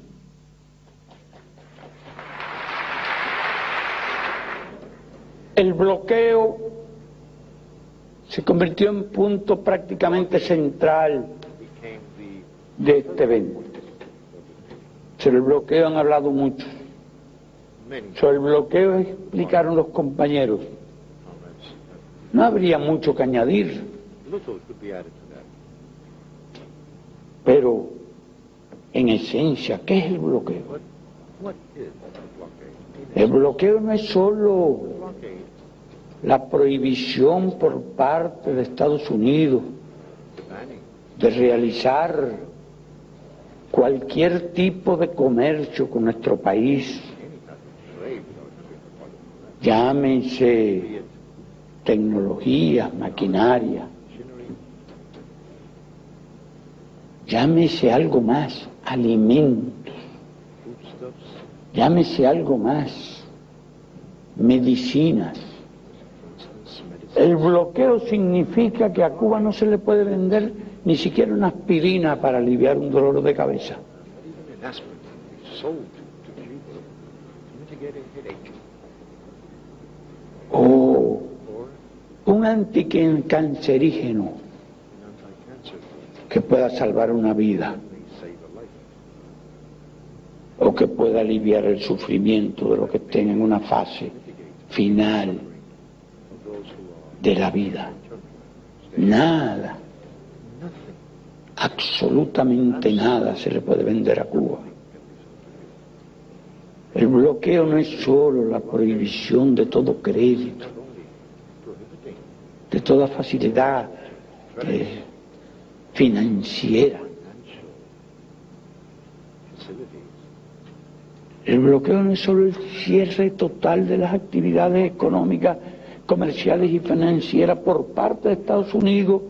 El bloqueo se convirtió en punto prácticamente central de este evento. Sobre el bloqueo han hablado mucho. Sobre el bloqueo explicaron los compañeros. No habría mucho que añadir. Pero, en esencia, ¿qué es el bloqueo? El bloqueo no es solo la prohibición por parte de Estados Unidos de realizar cualquier tipo de comercio con nuestro país, llámense tecnología, maquinaria, llámese algo más, alimentos, llámese algo más, medicinas. El bloqueo significa que a Cuba no se le puede vender ni siquiera una aspirina para aliviar un dolor de cabeza. O un anticancerígeno que pueda salvar una vida, o que pueda aliviar el sufrimiento de los que estén en una fase final de la vida. Nada, absolutamente nada se le puede vender a Cuba. El bloqueo no es solo la prohibición de todo crédito, de toda facilidad financiera. El bloqueo no es solo el cierre total de las actividades económicas, comerciales y financieras por parte de Estados Unidos,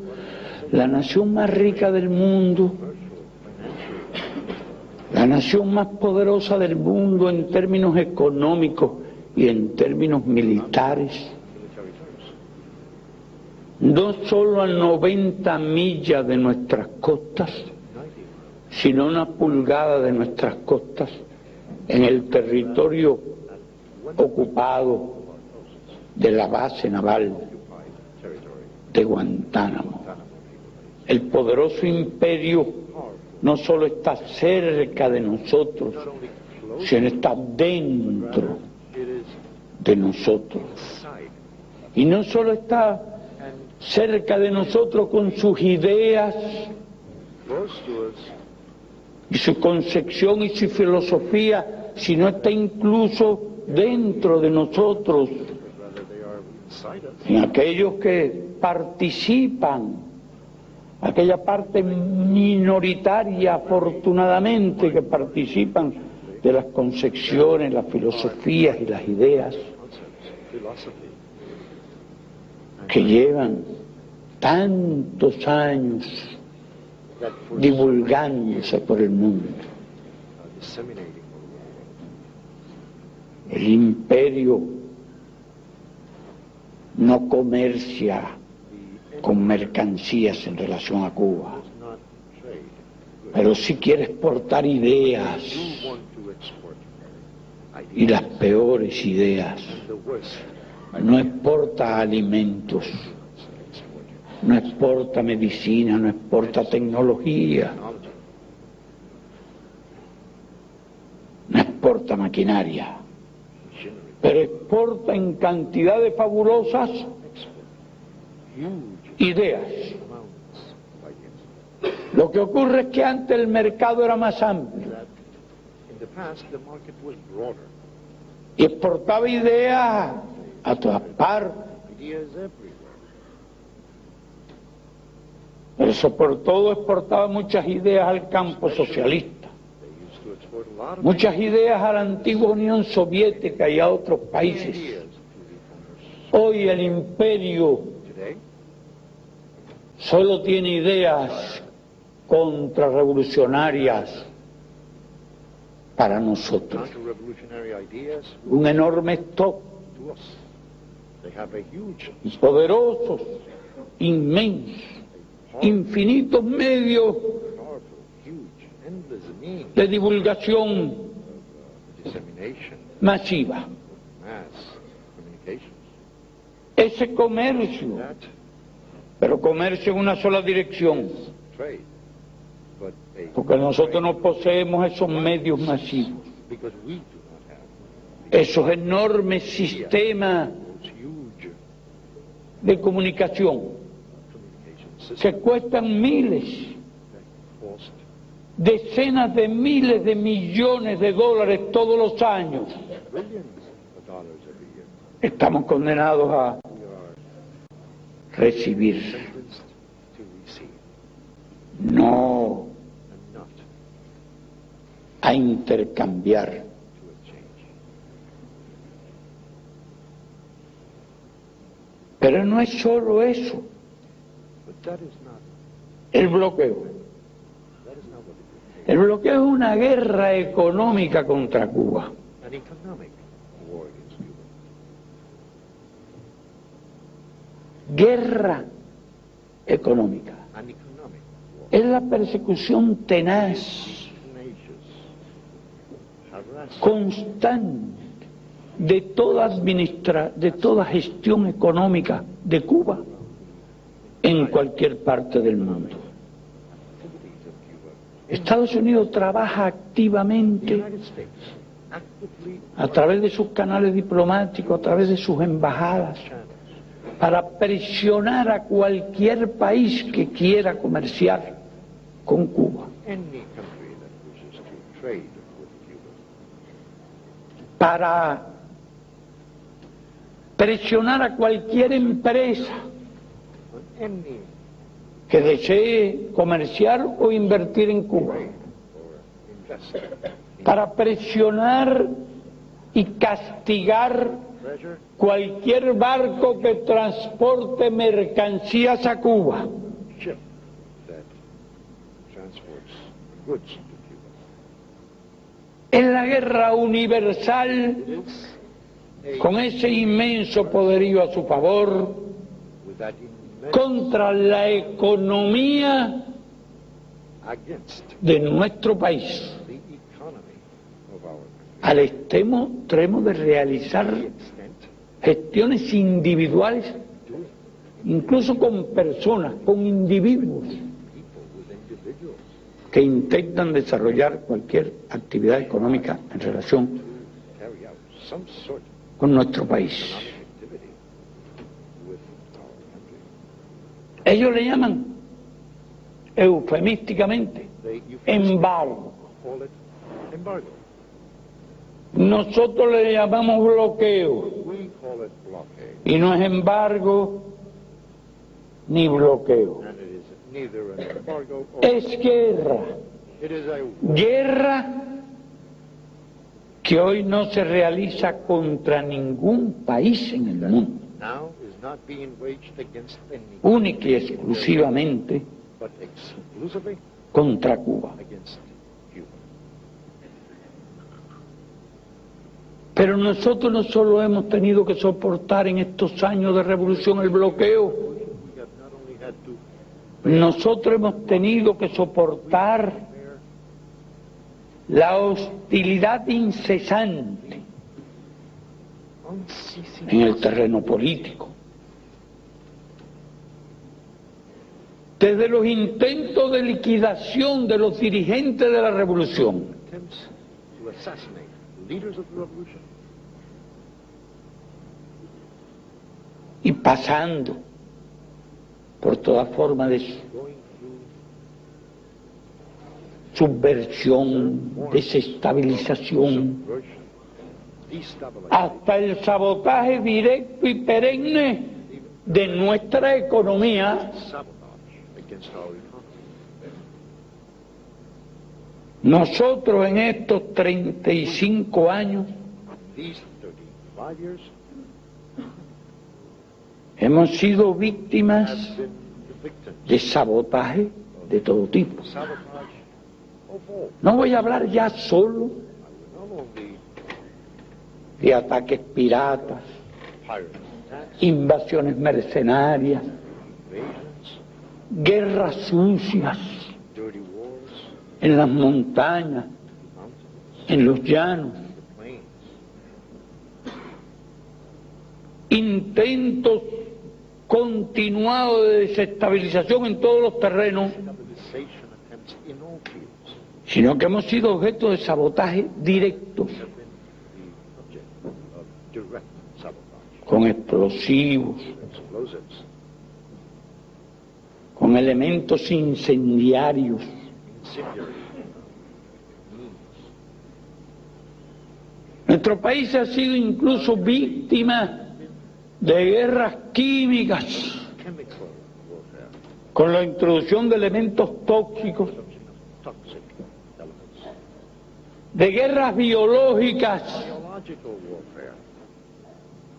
la nación más rica del mundo, la nación más poderosa del mundo en términos económicos y en términos militares. No solo a 90 millas de nuestras costas, sino una pulgada de nuestras costas en el territorio ocupado de la base naval de Guantánamo. El poderoso imperio no solo está cerca de nosotros, sino está dentro de nosotros. Y no solo está cerca de nosotros con sus ideas close to us, y su concepción y su filosofía, sino está incluso dentro de nosotros, but rather they are inside us. en aquellos que participan, aquella parte minoritaria afortunadamente que participan de las concepciones, las filosofías y las ideas Concepts, philosophy, que llevan tantos años that for divulgándose por el mundo. disseminating El imperio no comercia the con mercancías en relación a Cuba, does not trade. pero sí quiere exportar ideas, You want to export y las ideas, peores ideas. and the worst No exporta alimentos, export no exporta medicina, no exporta tecnología, technology, no exporta maquinaria, machinery, pero exporta en cantidades fabulosas export huge ideas. amounts of ideas. Lo que ocurre es que antes el mercado era más amplio That in the past the market was broader, y exportaba ideas a todas partes, ideas everywhere. pero sobre todo exportaba muchas ideas al campo socialista, They used to export a lot of muchas ideas a la antigua Unión Soviética y a otros países. ideas to the former. Hoy el imperio Today, solo tiene ideas contrarrevolucionarias para nosotros. counter-revolutionary ideas Un enorme stock, to us. They have a huge, poderosos, inmensos, infinitos medios powerful, huge, endless means de divulgación of dissemination, masiva. mass communications. Ese comercio, That pero comercio en una sola dirección, trade, but a porque nosotros no poseemos esos medios masivos, because we do not have esos enormes sistemas those huge de comunicación communication systems que cuestan miles, that cost decenas de miles de millones de dólares todos los años. billions of dollars every year. Estamos condenados a We are recibir, sentenced to receive no and not a intercambiar. to exchange. Pero no es solo eso, But that is not el bloqueo. what it is. El bloqueo es una guerra económica contra Cuba. An economic war against Cuba. Guerra económica. An economic war. Es la persecución tenaz, Tenacious, harassment constante de toda gestión económica de Cuba en cualquier parte del mundo. activities of Cuba. Estados Unidos trabaja The activamente United States actively a través de sus canales diplomáticos, a través de sus embajadas, channels para presionar a cualquier país que quiera comerciar con Cuba, any country that wishes to trade with Cuba, para presionar a cualquier empresa on any que desee comerciar o invertir en Cuba, trade or invest in para presionar y castigar treasure, cualquier barco que transporte mercancías a Cuba. ship that transports goods to Cuba. Es la guerra universal It is con ese inmenso poderío a su favor with that immense contra la economía against de nuestro país, the economy of our country. al extremo de realizar To the extent gestiones individuales, to incluso con personas, con individuos people with individuals que intentan desarrollar cualquier actividad económica en relación to carry out some sort of con nuestro país. economic activity with our country. Ellos le llaman eufemísticamente embargo. Call it embargo. Nosotros le llamamos bloqueo. We call it blockade. Y no es embargo ni bloqueo. And it is neither an embargo or Es guerra. it is a Guerra que hoy no se realiza contra ningún país en el mundo, now is not being waged against any única y exclusivamente but exclusively contra Cuba. against Cuba. Pero nosotros no solo hemos tenido que soportar en estos años de revolución el bloqueo, We have not only had to nosotros hemos tenido que soportar bear la hostilidad incesante unceasing en el terreno político. Desde los intentos de liquidación de los dirigentes de la revolución, attempts to assassinate leaders of the revolution y pasando por toda forma de going through subversión, desestabilización, subversion, destabilization, hasta el sabotaje directo y perenne de nuestra economía, sabotage against our economy. nosotros en estos 35 años These 35 years hemos sido víctimas have been the victims de sabotaje de todo tipo. of sabotage of all. No voy a hablar ya solo Not only de ataques piratas, pirate attacks, invasiones mercenarias, invasions, guerras sucias dirty wars, en las montañas, mountains, en los llanos, the plains, intentos continuados de desestabilización en todos los terrenos, stabilization attempts in all fields sino que hemos sido objeto de sabotaje directo, have been the object of direct sabotage, con explosivos, explosives, con elementos incendiarios. incendiary means. Nuestro país ha sido incluso víctima de guerras químicas, Chemical warfare, con la introducción de elementos tóxicos, production of toxic elements, de guerras biológicas, biological warfare,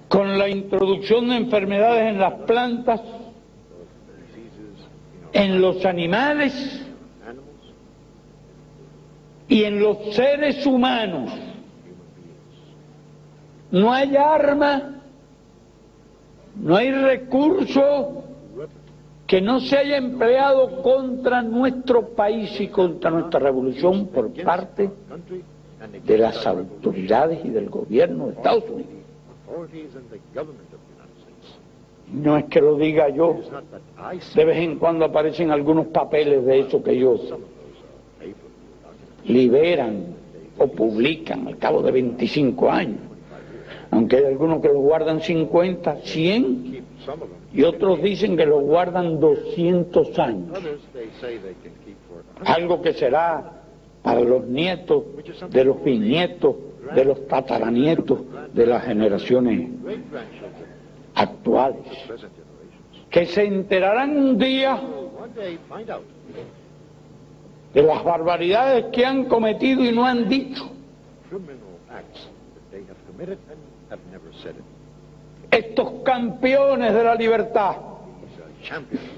con la introducción de enfermedades en las plantas, of diseases en los animales animals, y en los seres humanos. human beings. No hay arma, no hay recurso Weapon que no se haya empleado contra nuestro país y contra nuestra revolución por parte country and de las against our revolution. autoridades y del gobierno de Estados Unidos. Authorities and the government of the United States. No es que lo diga yo, It is not that I say de vez en cuando aparecen algunos papeles de eso que ellos some of those are paper documents. liberan o publican al cabo de 25 años, aunque hay algunos que los guardan 50, 100 Keep some of them. y otros dicen que los guardan 200 años, Others they say they can keep for algo que será para los nietos, de los bisnietos, de los tataranietos de las generaciones great grandchildren, actuales, present generations. que se enterarán un día Will one day find out de las barbaridades que han cometido y no han dicho. criminal acts that they have committed and have never said it. Estos campeones de la libertad, These are champions of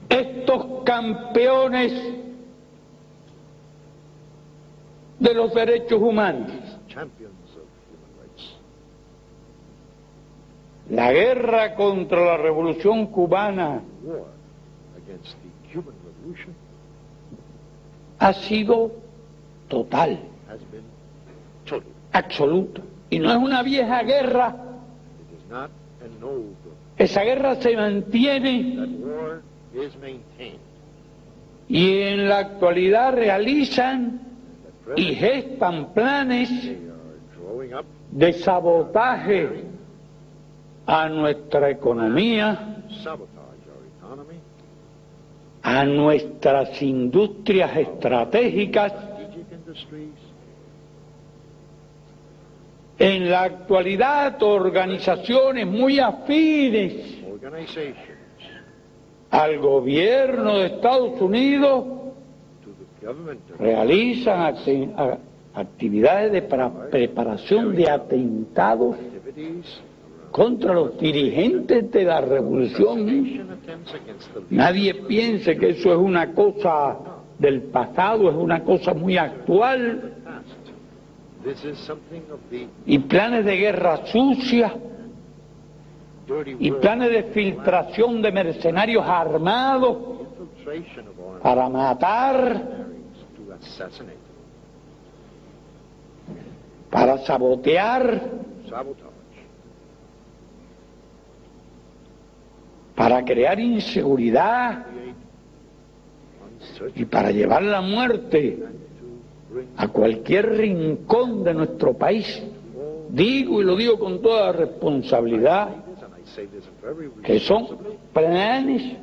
liberty. estos campeones de los derechos humanos. Champions of human rights. La guerra contra la revolución cubana War against the Cuban Revolution ha sido total, has been total. absoluta. Y no es una vieja guerra, It is not an old. esa guerra se mantiene That war is maintained. y en la actualidad realizan At y present, gestan planes they are drawing up de sabotaje a nuestra economía, sabotage our economy, a nuestras industrias estratégicas. strategic industries, En la actualidad, organizaciones muy afines organizations al gobierno de Estados Unidos to the government of realizan actividades de preparación de atentados activities, contra los dirigentes de la revolución. assassination attempts against the leaders Nadie piense que eso es una cosa del pasado, es una cosa muy actual. of the past. This is something of the Y planes de guerra sucia dirty y world, planes de filtración de mercenarios armados infiltration of our para matar, mercenaries to assassinate, para sabotear, sabotage, para crear inseguridad create uncertainty, y para llevar la muerte and to bring a cualquier rincón de nuestro país. Digo y lo digo con toda responsabilidad leaders, and I say this very que son responsibly, planes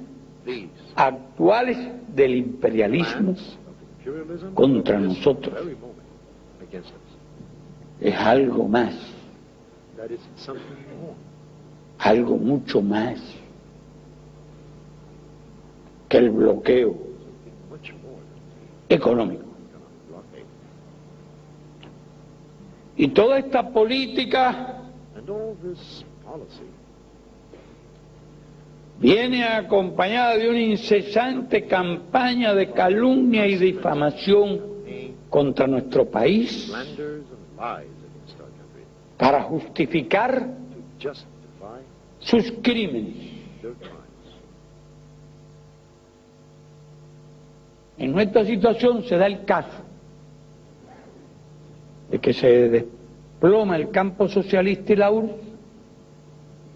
these actuales del imperialismo plans of imperialism contra of this nosotros. very moment against us. Es algo más, That is something more algo mucho más que el bloqueo something much more económico. than economic blockade. Y toda esta política And all this policy viene acompañada de una incesante campaña de calumnia y difamación aimed contra nuestro país slanders and lies against our country para justificar to justify sus crímenes. their crimes. En nuestra situación se da el caso de que se desploma el campo socialista y la URSS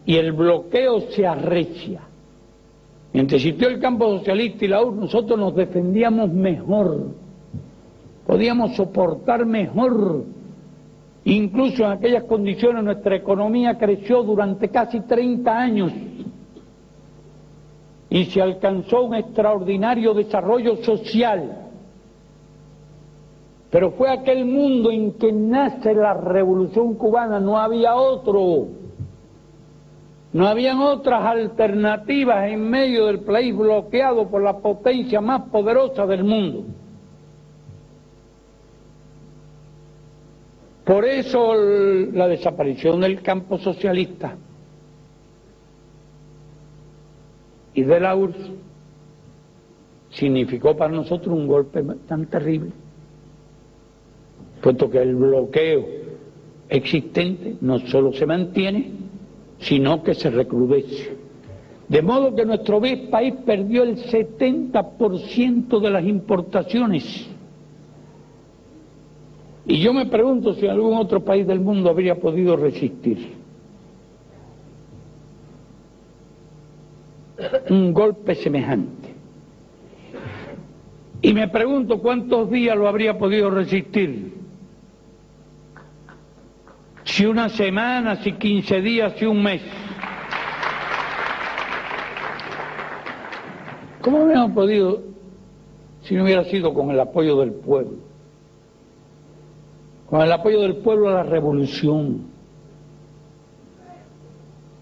y el bloqueo se arrecia. Mientras existió el campo socialista y la URSS, nosotros nos defendíamos mejor, podíamos soportar mejor. Incluso en aquellas condiciones nuestra economía creció durante casi 30 años y se alcanzó un extraordinario desarrollo social. Pero fue aquel mundo en que nace la Revolución Cubana, no había otro. No habían otras alternativas en medio del país bloqueado por la potencia más poderosa del mundo. Por eso la desaparición del campo socialista y de la URSS significó para nosotros un golpe tan terrible, puesto que el bloqueo existente no solo se mantiene, sino que se recrudece. De modo que nuestro país perdió el 70% de las importaciones. Y yo me pregunto si algún otro país del mundo habría podido resistir un golpe semejante. Y me pregunto cuántos días lo habría podido resistir. Si una semana, si 15 días, si un mes. ¿Cómo habríamos podido si no hubiera sido con el apoyo del pueblo? Con el apoyo del pueblo a la revolución.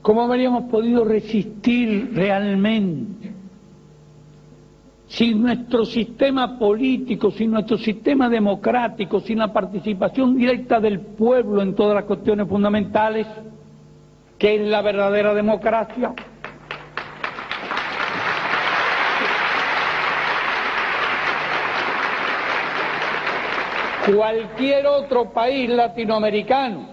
¿Cómo habríamos podido resistir realmente? Sin nuestro sistema político, sin nuestro sistema democrático, sin la participación directa del pueblo en todas las cuestiones fundamentales, que es la verdadera democracia. Cualquier otro país latinoamericano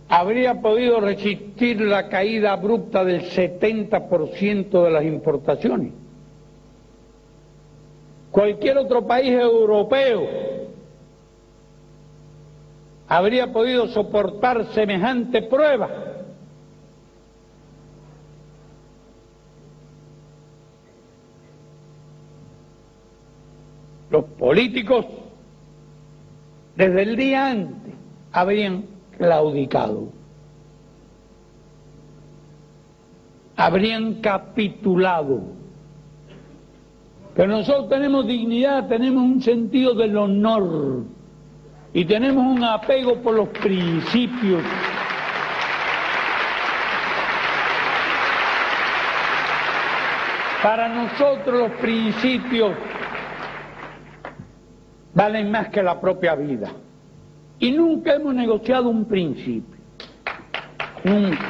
habría podido resistir la caída abrupta del 70% de las importaciones. Cualquier otro país europeo habría podido soportar semejante prueba. Los políticos, desde el día antes, habrían claudicado. habrían capitulado. Pero nosotros tenemos dignidad, tenemos un sentido del honor y tenemos un apego por los principios. Para nosotros los principios valen más que la propia vida. Y nunca hemos negociado un principio. Nunca.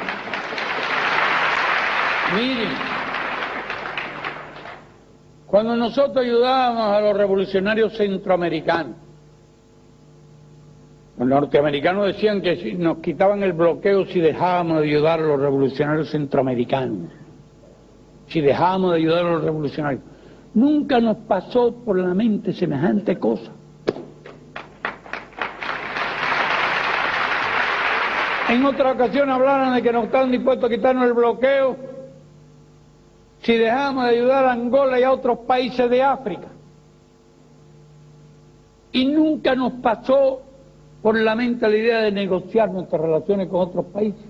Miren, cuando nosotros ayudábamos a los revolucionarios centroamericanos, los norteamericanos decían que si nos quitaban el bloqueo si dejábamos de ayudar a los revolucionarios centroamericanos, si dejábamos de ayudar a los revolucionarios. Nunca nos pasó por la mente semejante cosa. En otra ocasión hablaron de que nos estaban dispuestos a quitarnos el bloqueo si dejábamos de ayudar a Angola y a otros países de África. Y nunca nos pasó por la mente la idea de negociar nuestras relaciones con otros países.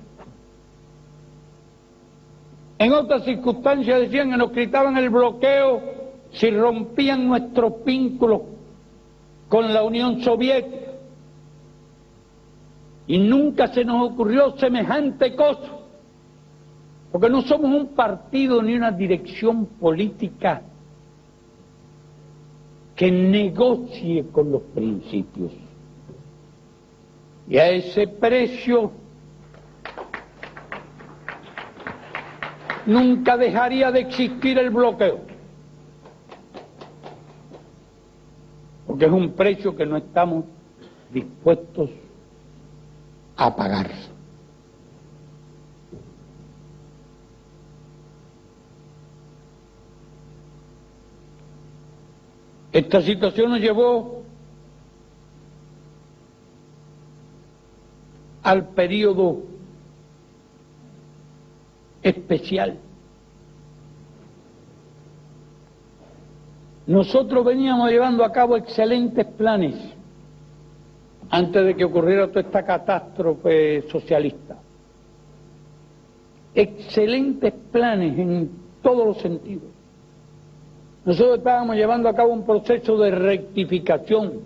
En otras circunstancias decían que nos quitaban el bloqueo si rompían nuestros vínculos con la Unión Soviética. Y nunca se nos ocurrió semejante cosa, porque no somos un partido ni una dirección política que negocie con los principios. Y a ese precio nunca dejaría de existir el bloqueo, porque es un precio que no estamos dispuestos a pagar. Esta situación nos llevó al periodo especial. Nosotros veníamos llevando a cabo excelentes planes antes de que ocurriera toda esta catástrofe socialista. Excelentes planes en todos los sentidos. Nosotros estábamos llevando a cabo un proceso de rectificación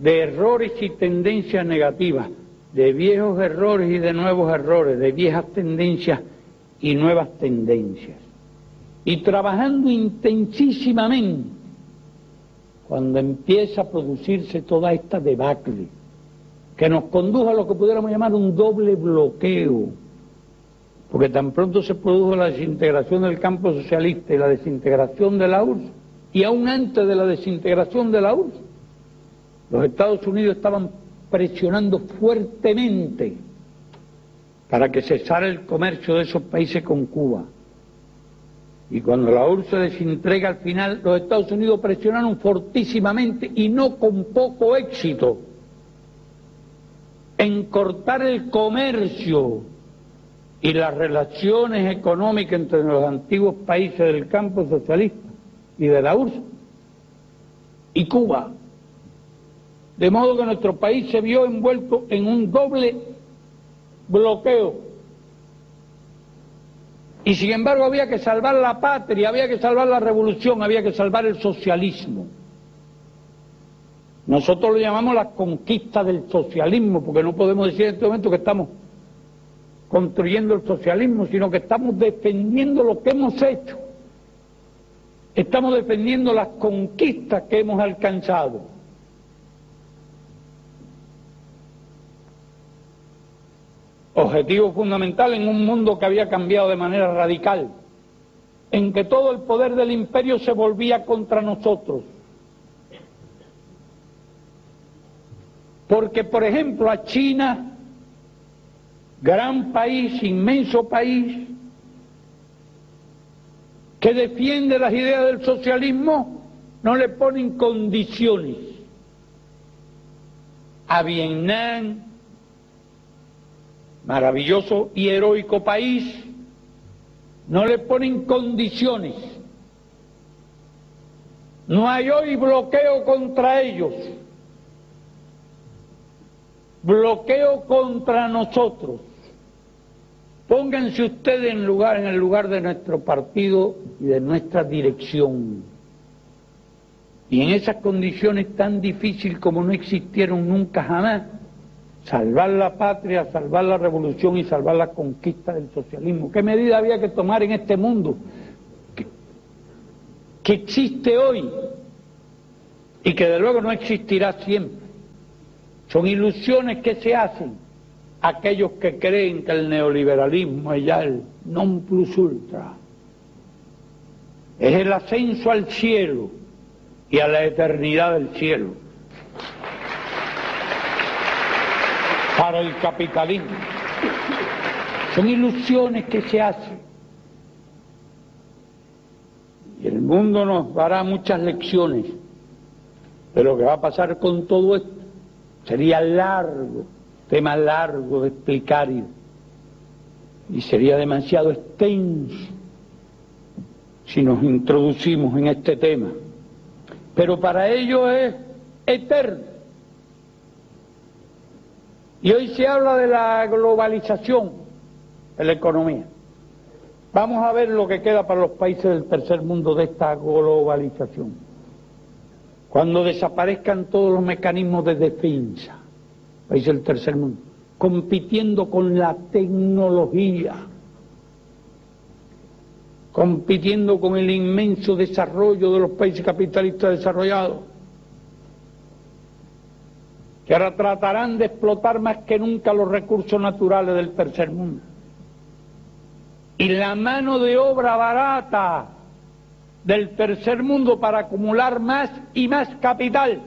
de errores y tendencias negativas, de viejos errores y de nuevos errores, de viejas tendencias y nuevas tendencias. Y trabajando intensísimamente cuando empieza a producirse toda esta debacle, que nos condujo a lo que pudiéramos llamar un doble bloqueo, porque tan pronto se produjo la desintegración del campo socialista y la desintegración de la URSS, y aún antes de la desintegración de la URSS, los Estados Unidos estaban presionando fuertemente para que cesara el comercio de esos países con Cuba. Y cuando la URSS se desintegra al final, los Estados Unidos presionaron fortísimamente y no con poco éxito en cortar el comercio y las relaciones económicas entre los antiguos países del campo socialista y de la URSS y Cuba. De modo que nuestro país se vio envuelto en un doble bloqueo. Y sin embargo había que salvar la patria, había que salvar la revolución, había que salvar el socialismo. Nosotros lo llamamos la conquista del socialismo, porque no podemos decir en este momento que estamos construyendo el socialismo, sino que estamos defendiendo lo que hemos hecho. Estamos defendiendo las conquistas que hemos alcanzado. Objetivo fundamental en un mundo que había cambiado de manera radical, en que todo el poder del imperio se volvía contra nosotros. Porque, por ejemplo, a China, gran país, inmenso país, que defiende las ideas del socialismo, no le ponen condiciones. A Vietnam, maravilloso y heroico país, no le ponen condiciones. No hay hoy bloqueo contra ellos, bloqueo contra nosotros. Pónganse ustedes en el lugar de nuestro partido y de nuestra dirección. Y en esas condiciones tan difíciles como no existieron nunca jamás, salvar la patria, salvar la revolución y salvar la conquista del socialismo. ¿Qué medida había que tomar en este mundo que existe hoy y que de luego no existirá siempre? Son ilusiones que se hacen aquellos que creen que el neoliberalismo es ya el non plus ultra, es el ascenso al cielo y a la eternidad del cielo para el capitalismo. Son ilusiones que se hacen y el mundo nos dará muchas lecciones de lo que va a pasar con todo esto. Sería largo, tema largo de explicar y sería demasiado extenso si nos introducimos en este tema, pero para ello es eterno. Y hoy se habla de la globalización de la economía. Vamos a ver lo que queda para los países del tercer mundo de esta globalización. Cuando desaparezcan todos los mecanismos de defensa, países del tercer mundo, compitiendo con la tecnología, compitiendo con el inmenso desarrollo de los países capitalistas desarrollados, que ahora tratarán de explotar más que nunca los recursos naturales del tercer mundo. Y la mano de obra barata del tercer mundo para acumular más y más capital.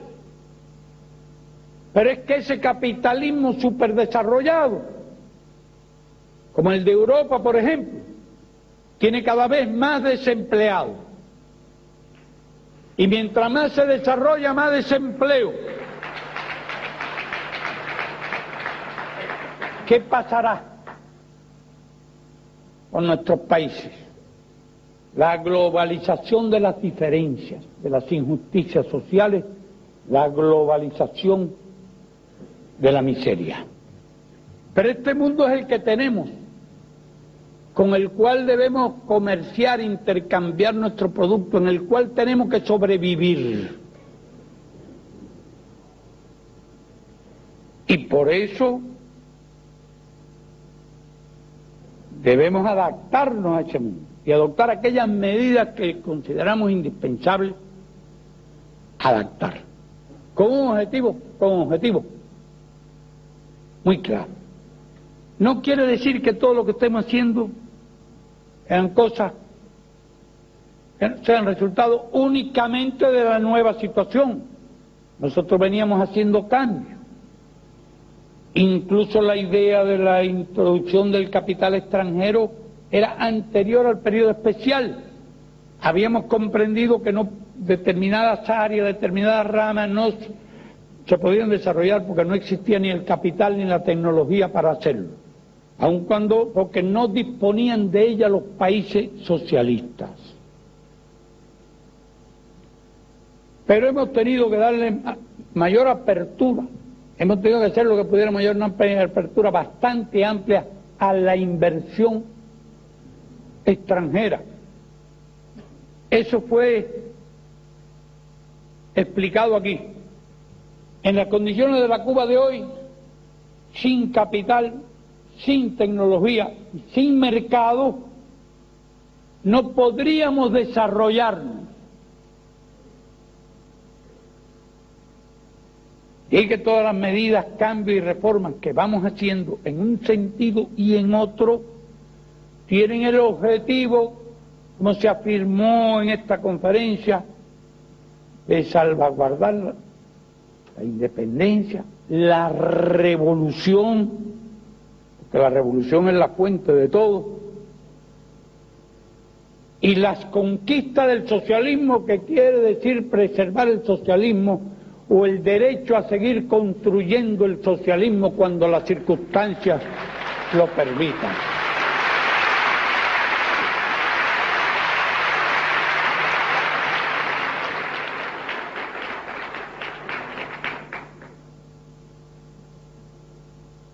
Pero es que ese capitalismo superdesarrollado, como el de Europa, por ejemplo, tiene cada vez más desempleados. Y mientras más se desarrolla, más desempleo. ¿Qué pasará con nuestros países? La globalización de las diferencias, de las injusticias sociales, la globalización de la miseria. Pero este mundo es el que tenemos, con el cual debemos comerciar, intercambiar nuestro producto, en el cual tenemos que sobrevivir. Y por eso debemos adaptarnos a ese mundo y adoptar aquellas medidas que consideramos indispensables adaptar. Con un objetivo muy claro. No quiere decir que todo lo que estemos haciendo sean cosas que sean resultado únicamente de la nueva situación. Nosotros veníamos haciendo cambios. Incluso la idea de la introducción del capital extranjero era anterior al periodo especial. Habíamos comprendido que no determinadas áreas, determinadas ramas no se podían desarrollar porque no existía ni el capital ni la tecnología para hacerlo, aun porque no disponían de ella los países socialistas. Pero hemos tenido que darle mayor apertura, hemos tenido que hacer lo que pudiera mayor apertura bastante amplia a la inversión extranjera. Eso fue explicado aquí. En las condiciones de la Cuba de hoy, sin capital, sin tecnología, sin mercado, no podríamos desarrollarnos. Y que todas las medidas, cambios y reformas que vamos haciendo en un sentido y en otro, tienen el objetivo, como se afirmó en esta conferencia, de salvaguardar la independencia, la revolución, porque la revolución es la fuente de todo, y las conquistas del socialismo, que quiere decir preservar el socialismo o el derecho a seguir construyendo el socialismo cuando las circunstancias lo permitan.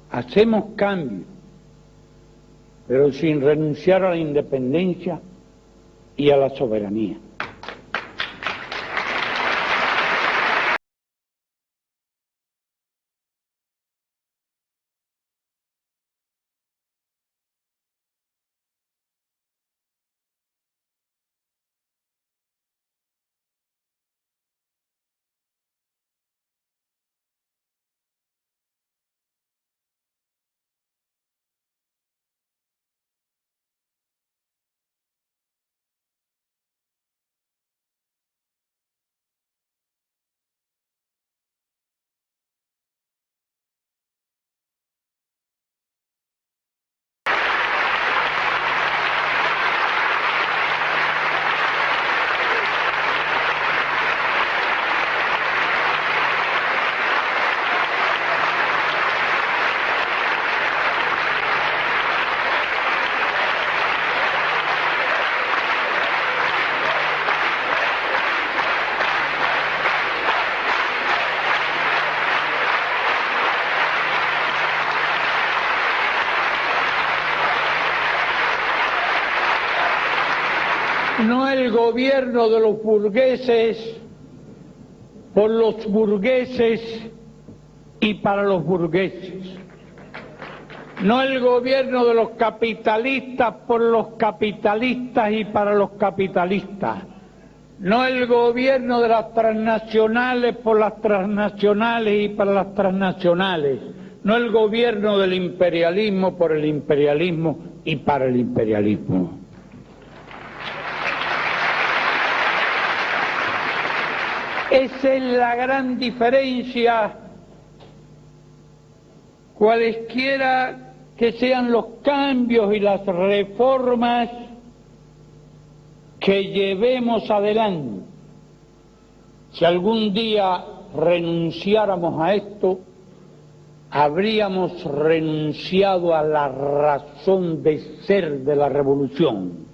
Hacemos cambios pero sin renunciar a la independencia y a la soberanía. No el gobierno de los burgueses, por los burgueses y para los burgueses. No el gobierno de los capitalistas por los capitalistas y para los capitalistas. No el gobierno de las transnacionales por las transnacionales y para las transnacionales. No el gobierno del imperialismo por el imperialismo y para el imperialismo. Esa es la gran diferencia, cualesquiera que sean los cambios y las reformas que llevemos adelante. Si algún día renunciáramos a esto, habríamos renunciado a la razón de ser de la revolución.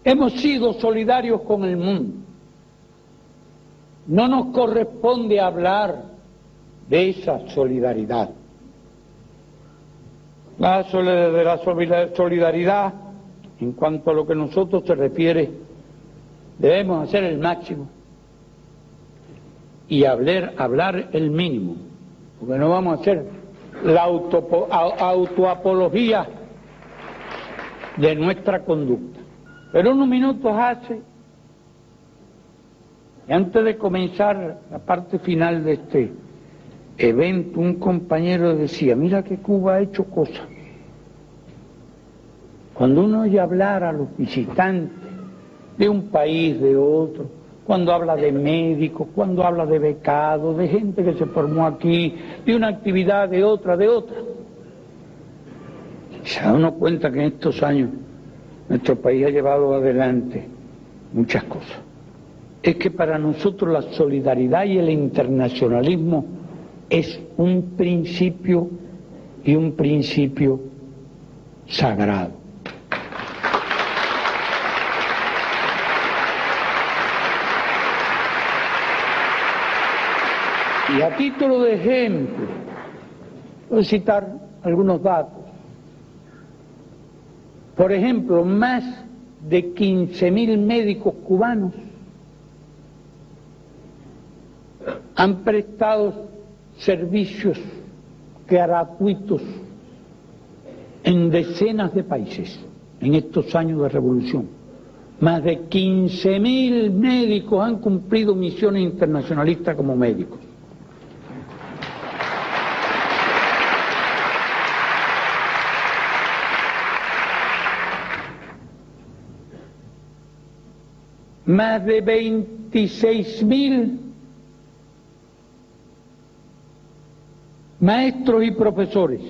Hemos sido solidarios con el mundo. No nos corresponde hablar de esa solidaridad. De la solidaridad, en cuanto a lo que a nosotros se refiere, debemos hacer el máximo y hablar el mínimo, porque no vamos a hacer la autoapología de nuestra conducta. Pero unos minutos hace, y antes de comenzar la parte final de este evento, un compañero decía, mira que Cuba ha hecho cosas. Cuando uno oye hablar a los visitantes de un país, de otro, cuando habla de médicos, cuando habla de becados, de gente que se formó aquí, de una actividad, de otra, se da uno cuenta que en estos años nuestro país ha llevado adelante muchas cosas. Es que para nosotros la solidaridad y el internacionalismo es un principio y un principio sagrado. Y a título de ejemplo, voy a citar algunos datos. Por ejemplo, más de 15.000 médicos cubanos han prestado servicios gratuitos en decenas de países en estos años de revolución. Más de 15.000 médicos han cumplido misiones internacionalistas como médicos. Más de 26.000 maestros y profesores.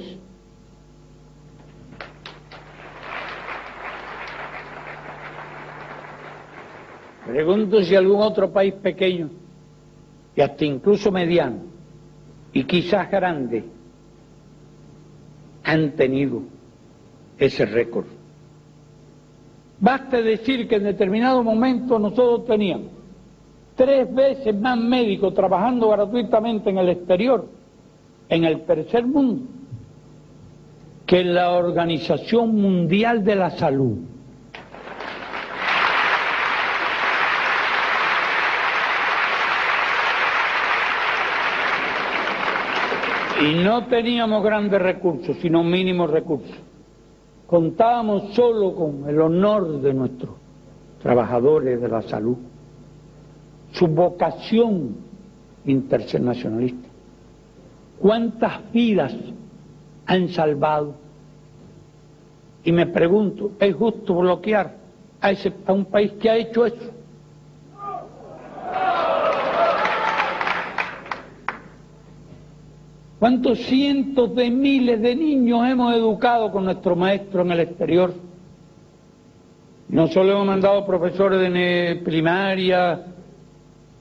Pregunto si algún otro país pequeño, y hasta incluso mediano, y quizás grandes han tenido ese récord. Basta decir que en determinado momento nosotros teníamos 3 veces más médicos trabajando gratuitamente en el exterior, en el tercer mundo, que en la Organización Mundial de la Salud. Y no teníamos grandes recursos, sino mínimos recursos. Contábamos solo con el honor de nuestros trabajadores de la salud, su vocación internacionalista. ¿Cuántas vidas han salvado? Y me pregunto, ¿es justo bloquear a un país que ha hecho eso? ¿Cuántos cientos de miles de niños hemos educado con nuestro maestro en el exterior? No solo hemos mandado profesores de primaria,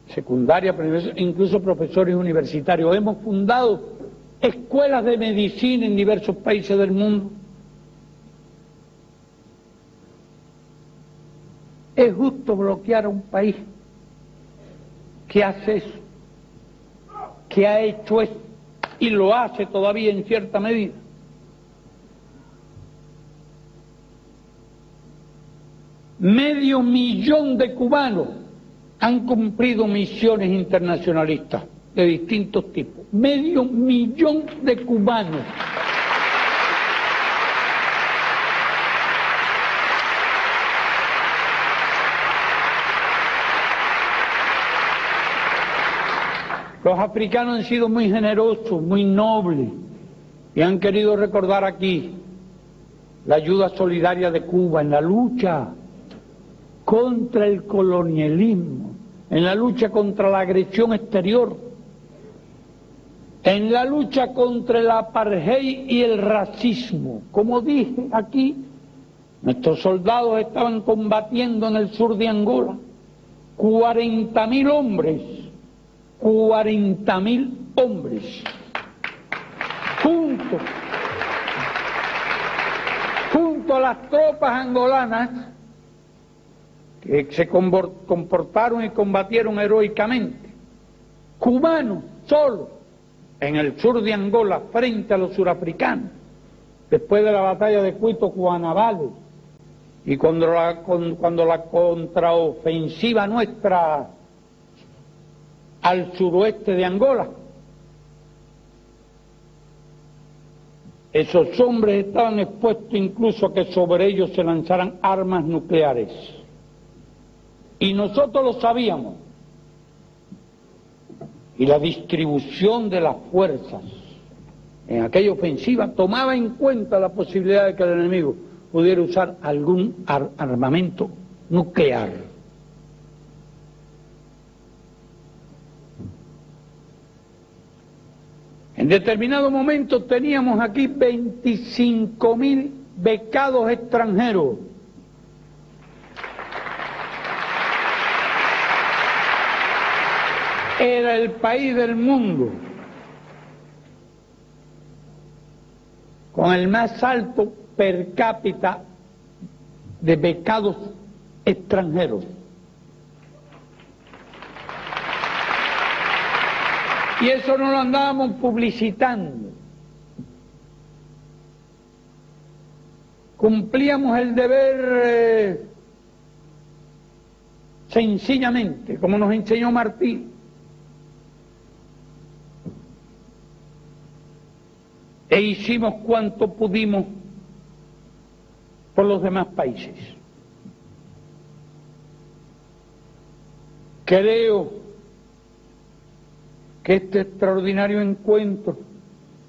secundaria, incluso profesores universitarios. Hemos fundado escuelas de medicina en diversos países del mundo. ¿Es justo bloquear a un país que hace eso, que ha hecho eso y lo hace todavía en cierta medida? Medio millón de cubanos han cumplido misiones internacionalistas de distintos tipos. Medio millón de cubanos. Los africanos han sido muy generosos, muy nobles, y han querido recordar aquí la ayuda solidaria de Cuba en la lucha contra el colonialismo, en la lucha contra la agresión exterior, en la lucha contra el apartheid y el racismo. Como dije aquí, nuestros soldados estaban combatiendo en el sur de Angola, 40.000 hombres, 40.000 hombres, junto a las tropas angolanas, que se comportaron y combatieron heroicamente, cubanos solos en el sur de Angola frente a los surafricanos, después de la batalla de Cuito Cuanavales, y cuando la contraofensiva nuestra al suroeste de Angola, esos hombres estaban expuestos incluso a que sobre ellos se lanzaran armas nucleares. Y nosotros lo sabíamos. Y la distribución de las fuerzas en aquella ofensiva tomaba en cuenta la posibilidad de que el enemigo pudiera usar algún armamento nuclear. En determinado momento teníamos aquí 25.000 becados extranjeros. Era el país del mundo con el más alto per cápita de becados extranjeros. Y eso no lo andábamos publicitando. Cumplíamos el deber sencillamente, como nos enseñó Martí. E hicimos cuanto pudimos por los demás países. Creo que este extraordinario encuentro,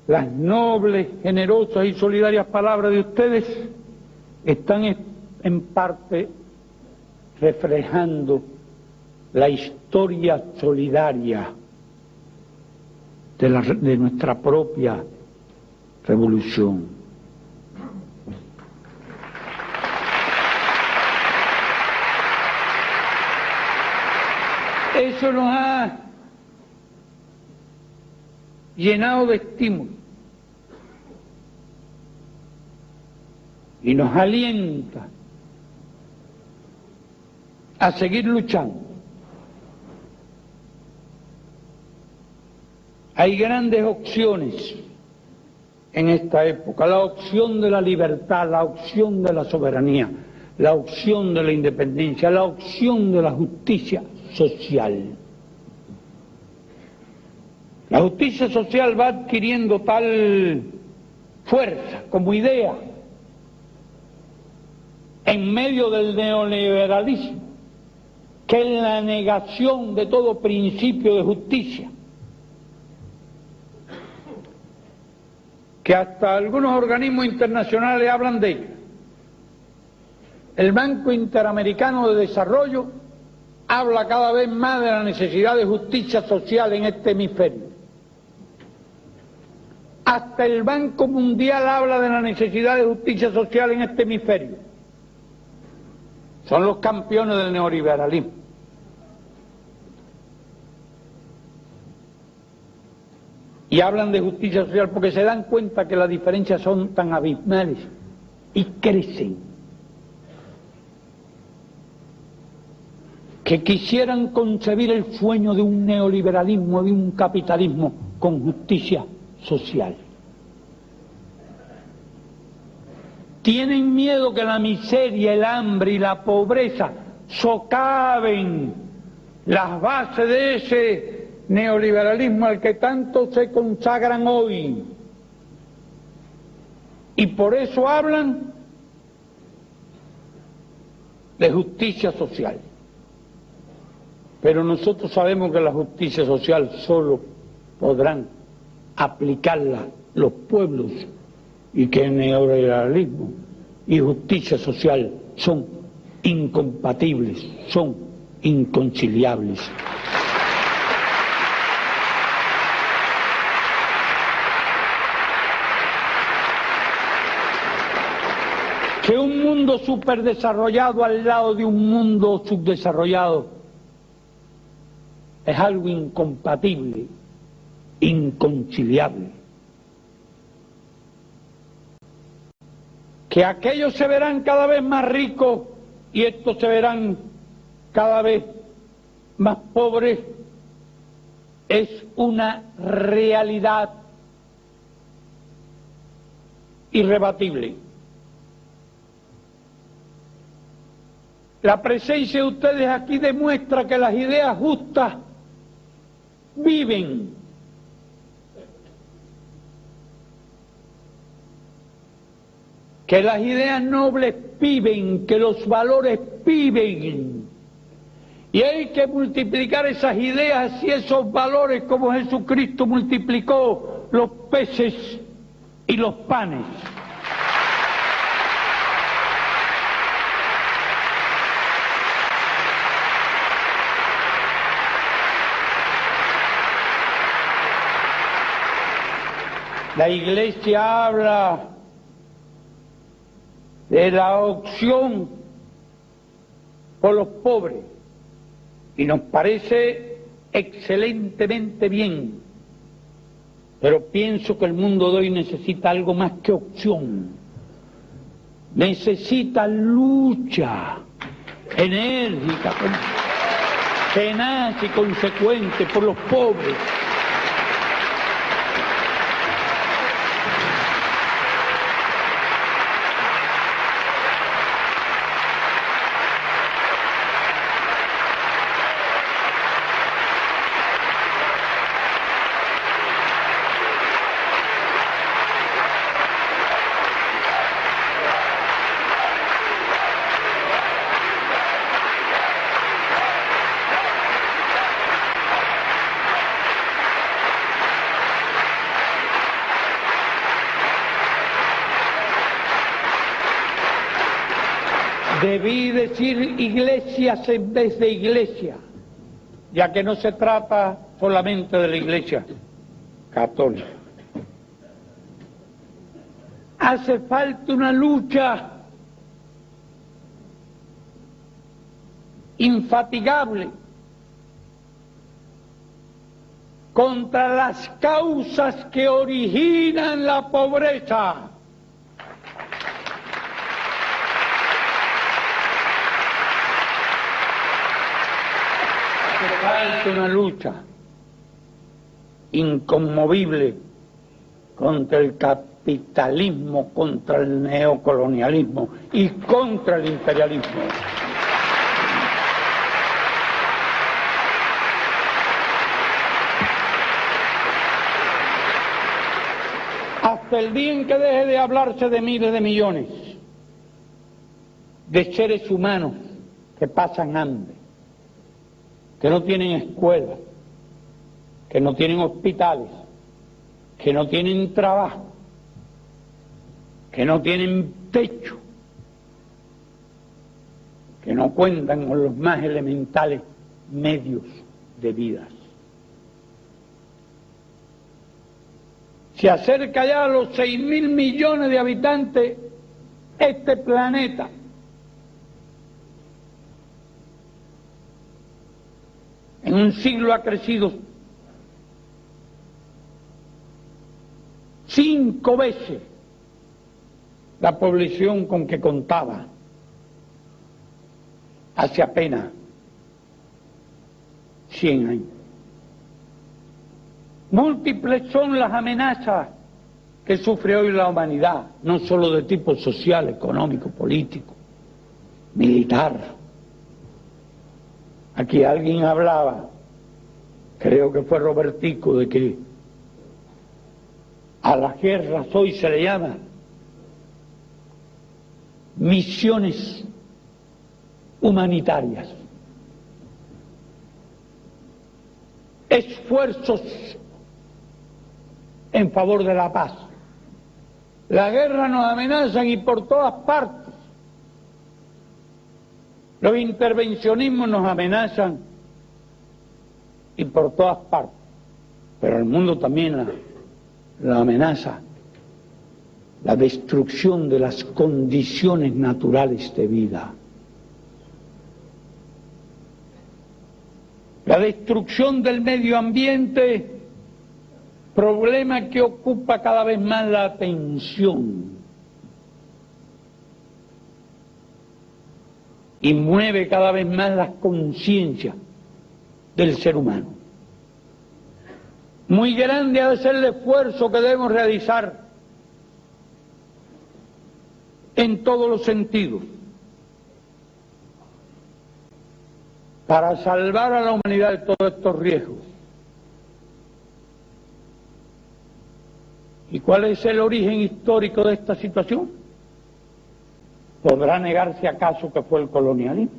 las nobles, generosas y solidarias palabras de ustedes, están en parte reflejando la historia solidaria de nuestra propia revolución. Eso nos ha llenado de estímulos y nos alienta a seguir luchando. Hay grandes opciones en esta época: la opción de la libertad, la opción de la soberanía, la opción de la independencia, la opción de la justicia social. La justicia social va adquiriendo tal fuerza como idea en medio del neoliberalismo, que es la negación de todo principio de justicia, que hasta algunos organismos internacionales hablan de ello. El Banco Interamericano de Desarrollo habla cada vez más de la necesidad de justicia social en este hemisferio. Hasta el Banco Mundial habla de la necesidad de justicia social en este hemisferio. Son los campeones del neoliberalismo. Y hablan de justicia social porque se dan cuenta que las diferencias son tan abismales y crecen, que quisieran concebir el sueño de un neoliberalismo, de un capitalismo con justicia social. Tienen miedo que la miseria, el hambre y la pobreza socaven las bases de ese neoliberalismo al que tanto se consagran hoy. Y por eso hablan de justicia social. Pero nosotros sabemos que la justicia social solo podrán aplicarla los pueblos, y que el neoliberalismo y justicia social son incompatibles, son inconciliables. Que un mundo superdesarrollado al lado de un mundo subdesarrollado es algo incompatible, inconciliable. Que aquellos se verán cada vez más ricos y estos se verán cada vez más pobres es una realidad irrebatible. La presencia de ustedes aquí demuestra que las ideas justas viven. Que las ideas nobles viven, que los valores viven. Y hay que multiplicar esas ideas y esos valores como Jesucristo multiplicó los peces y los panes. La Iglesia habla de la opción por los pobres y nos parece excelentemente bien, pero pienso que el mundo de hoy necesita algo más que opción, necesita lucha enérgica, tenaz y consecuente por los pobres. Debí decir iglesias en vez de iglesia, ya que no se trata solamente de la Iglesia católica. Hace falta una lucha infatigable contra las causas que originan la pobreza. Hace falta una lucha inconmovible contra el capitalismo, contra el neocolonialismo y contra el imperialismo. Hasta el día en que deje de hablarse de miles de millones de seres humanos que pasan hambre, que no tienen escuelas, que no tienen hospitales, que no tienen trabajo, que no tienen techo, que no cuentan con los más elementales medios de vida. Se acerca ya a los 6.000 millones de habitantes este planeta. En un siglo ha crecido 5 veces la población con que contaba hace apenas 100 años. Múltiples son las amenazas que sufre hoy la humanidad, no solo de tipo social, económico, político, militar. Aquí alguien hablaba, creo que fue Robertico, de que a las guerras hoy se le llama misiones humanitarias, esfuerzos en favor de la paz. La guerra nos amenazan y por todas partes. Los intervencionismos nos amenazan y por todas partes. Pero el mundo también la amenaza la destrucción de las condiciones naturales de vida. La destrucción del medio ambiente, problema que ocupa cada vez más la atención y mueve cada vez más las conciencias del ser humano. Muy grande ha de ser el esfuerzo que debemos realizar en todos los sentidos para salvar a la humanidad de todos estos riesgos. ¿Y cuál es el origen histórico de esta situación? ¿Podrá negarse acaso que fue el colonialismo?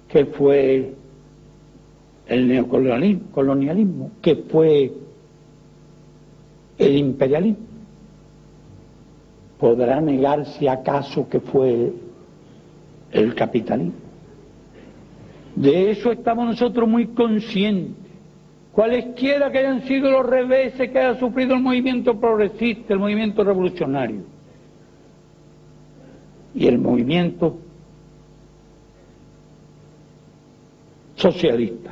¿Que fue el neocolonialismo? ¿Que fue el imperialismo? ¿Podrá negarse acaso que fue el capitalismo? De eso estamos nosotros muy conscientes. Cualesquiera que hayan sido los reveses que haya sufrido el movimiento progresista, el movimiento revolucionario y el movimiento socialista.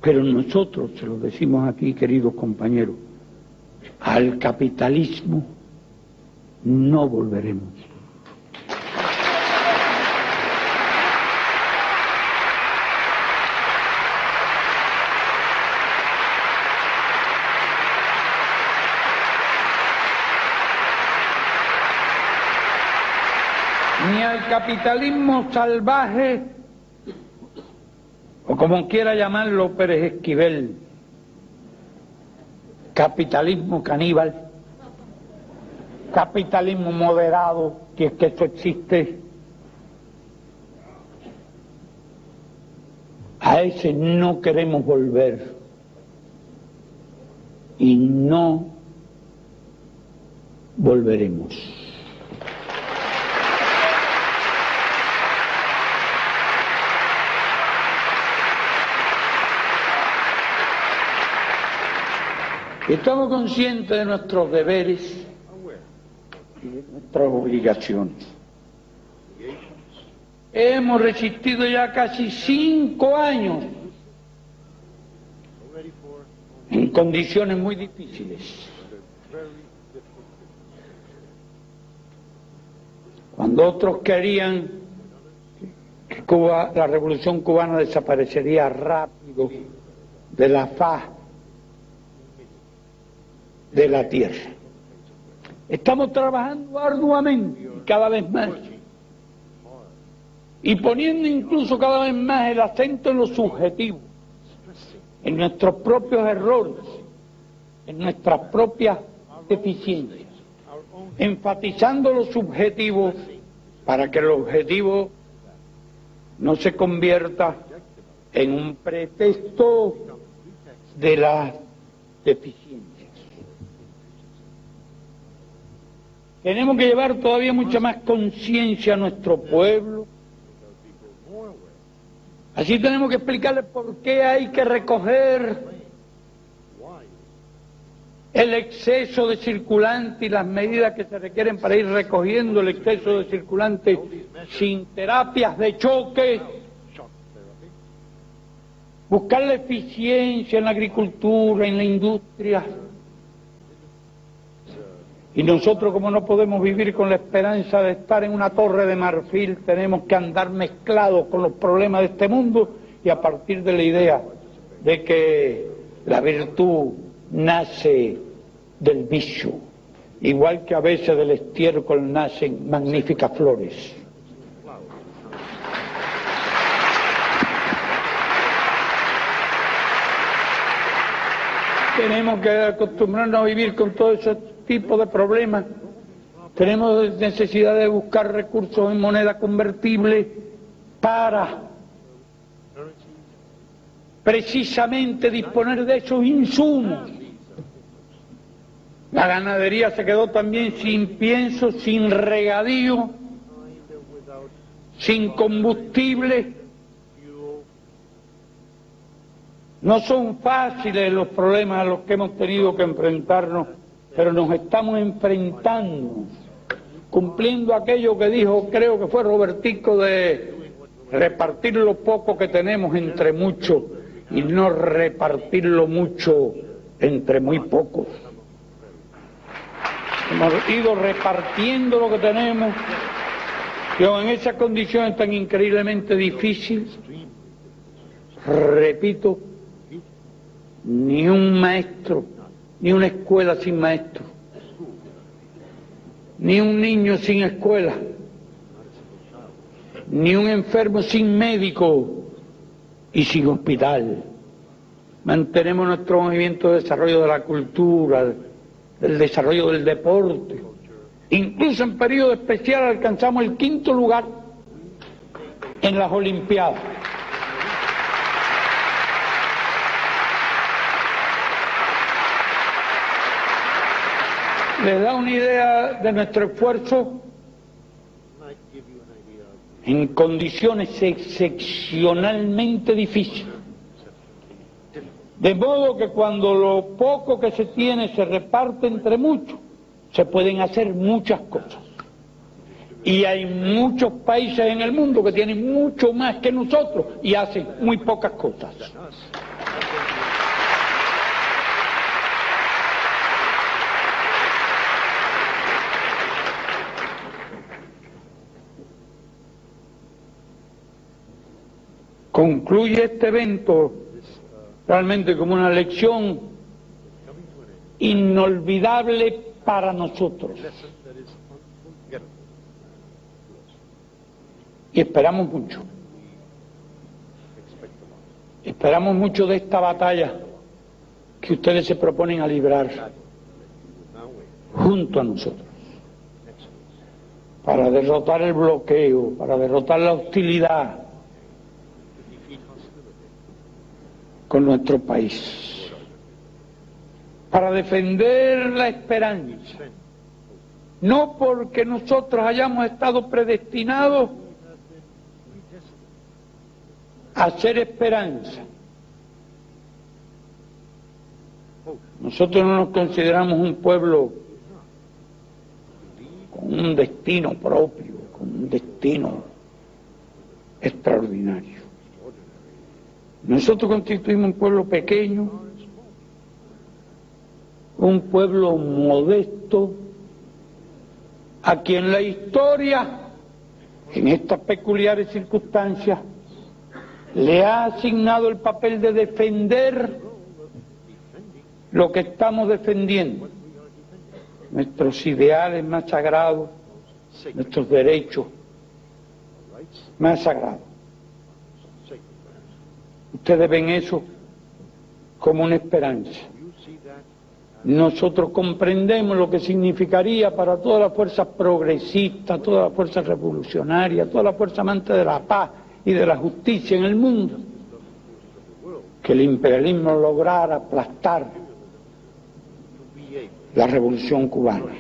Pero nosotros, se lo decimos aquí, queridos compañeros, al capitalismo no volveremos. Ni al capitalismo salvaje, o como quiera llamarlo Pérez Esquivel, capitalismo caníbal, capitalismo moderado, que es que eso existe, a ese no queremos volver y no volveremos. Estamos conscientes de nuestros deberes y de nuestras obligaciones. Hemos resistido ya casi 5 años Already for en condiciones muy difíciles. very difficult. Cuando otros querían que Cuba, la revolución cubana desaparecería rápido de la faz de la tierra. Estamos trabajando arduamente y cada vez más, y poniendo incluso cada vez más el acento en lo subjetivo, en nuestros propios errores, en nuestras propias deficiencias, enfatizando lo subjetivo para que el objetivo no se convierta en un pretexto de las deficiencias. Tenemos que llevar todavía mucha más conciencia a nuestro pueblo. Así tenemos que explicarles por qué hay que recoger el exceso de circulante y las medidas que se requieren para ir recogiendo el exceso de circulante sin terapias de choque, buscar la eficiencia en la agricultura, en la industria. Y nosotros, como no podemos vivir con la esperanza de estar en una torre de marfil, tenemos que andar mezclados con los problemas de este mundo y a partir de la idea de que la virtud nace del vicio, igual que a veces del estiércol nacen magníficas flores. Tenemos que acostumbrarnos a vivir con todo ese tipo de problemas. Tenemos necesidad de buscar recursos en moneda convertible para precisamente disponer de esos insumos. La ganadería se quedó también sin pienso, sin regadío, sin combustible. No son fáciles los problemas a los que hemos tenido que enfrentarnos, pero nos estamos enfrentando, cumpliendo aquello que dijo, creo que fue Robertico, de repartir lo poco que tenemos entre muchos y no repartirlo mucho entre muy pocos. Hemos ido repartiendo lo que tenemos, y en esas condiciones tan increíblemente difíciles, repito, ni un maestro, ni una escuela sin maestro, ni un niño sin escuela, ni un enfermo sin médico y sin hospital. Mantenemos nuestro movimiento de desarrollo de la cultura, del desarrollo del deporte. Incluso en periodo especial alcanzamos el 5º lugar en las Olimpiadas. ¿Les da una idea de nuestro esfuerzo? En condiciones excepcionalmente difíciles. De modo que cuando lo poco que se tiene se reparte entre muchos, se pueden hacer muchas cosas. Y hay muchos países en el mundo que tienen mucho más que nosotros y hacen muy pocas cosas. Concluye este evento realmente como una lección inolvidable para nosotros. Y esperamos mucho. Esperamos mucho de esta batalla que ustedes se proponen a librar junto a nosotros, para derrotar el bloqueo, para derrotar la hostilidad con nuestro país, para defender la esperanza, no porque nosotros hayamos estado predestinados a ser esperanza. Nosotros no nos consideramos un pueblo con un destino propio, con un destino extraordinario. Nosotros constituimos un pueblo pequeño, un pueblo modesto, a quien la historia, en estas peculiares circunstancias, le ha asignado el papel de defender lo que estamos defendiendo, nuestros ideales más sagrados, nuestros derechos más sagrados. Ustedes ven eso como una esperanza. Nosotros comprendemos lo que significaría para todas las fuerzas progresistas, todas las fuerzas revolucionarias, todas las fuerzas amantes de la paz y de la justicia en el mundo, que el imperialismo lograra aplastar la revolución cubana.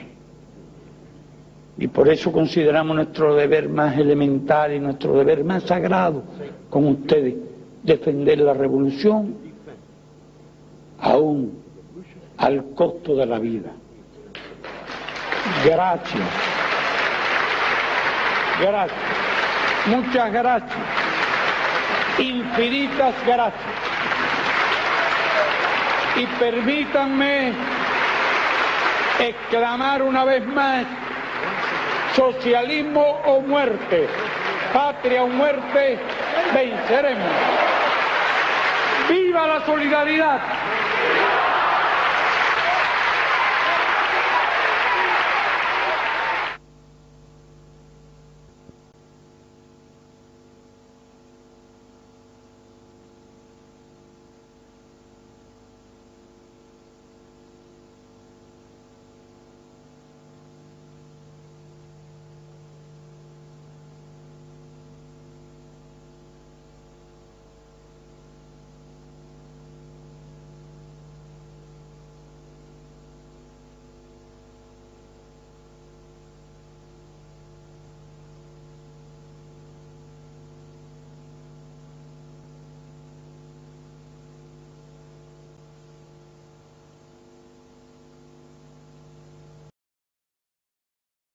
Y por eso consideramos nuestro deber más elemental y nuestro deber más sagrado con ustedes, defender la revolución aún al costo de la vida. Gracias. Gracias. Muchas gracias. Infinitas gracias. Y permítanme exclamar una vez más: socialismo o muerte, patria o muerte, venceremos. ¡Viva la solidaridad!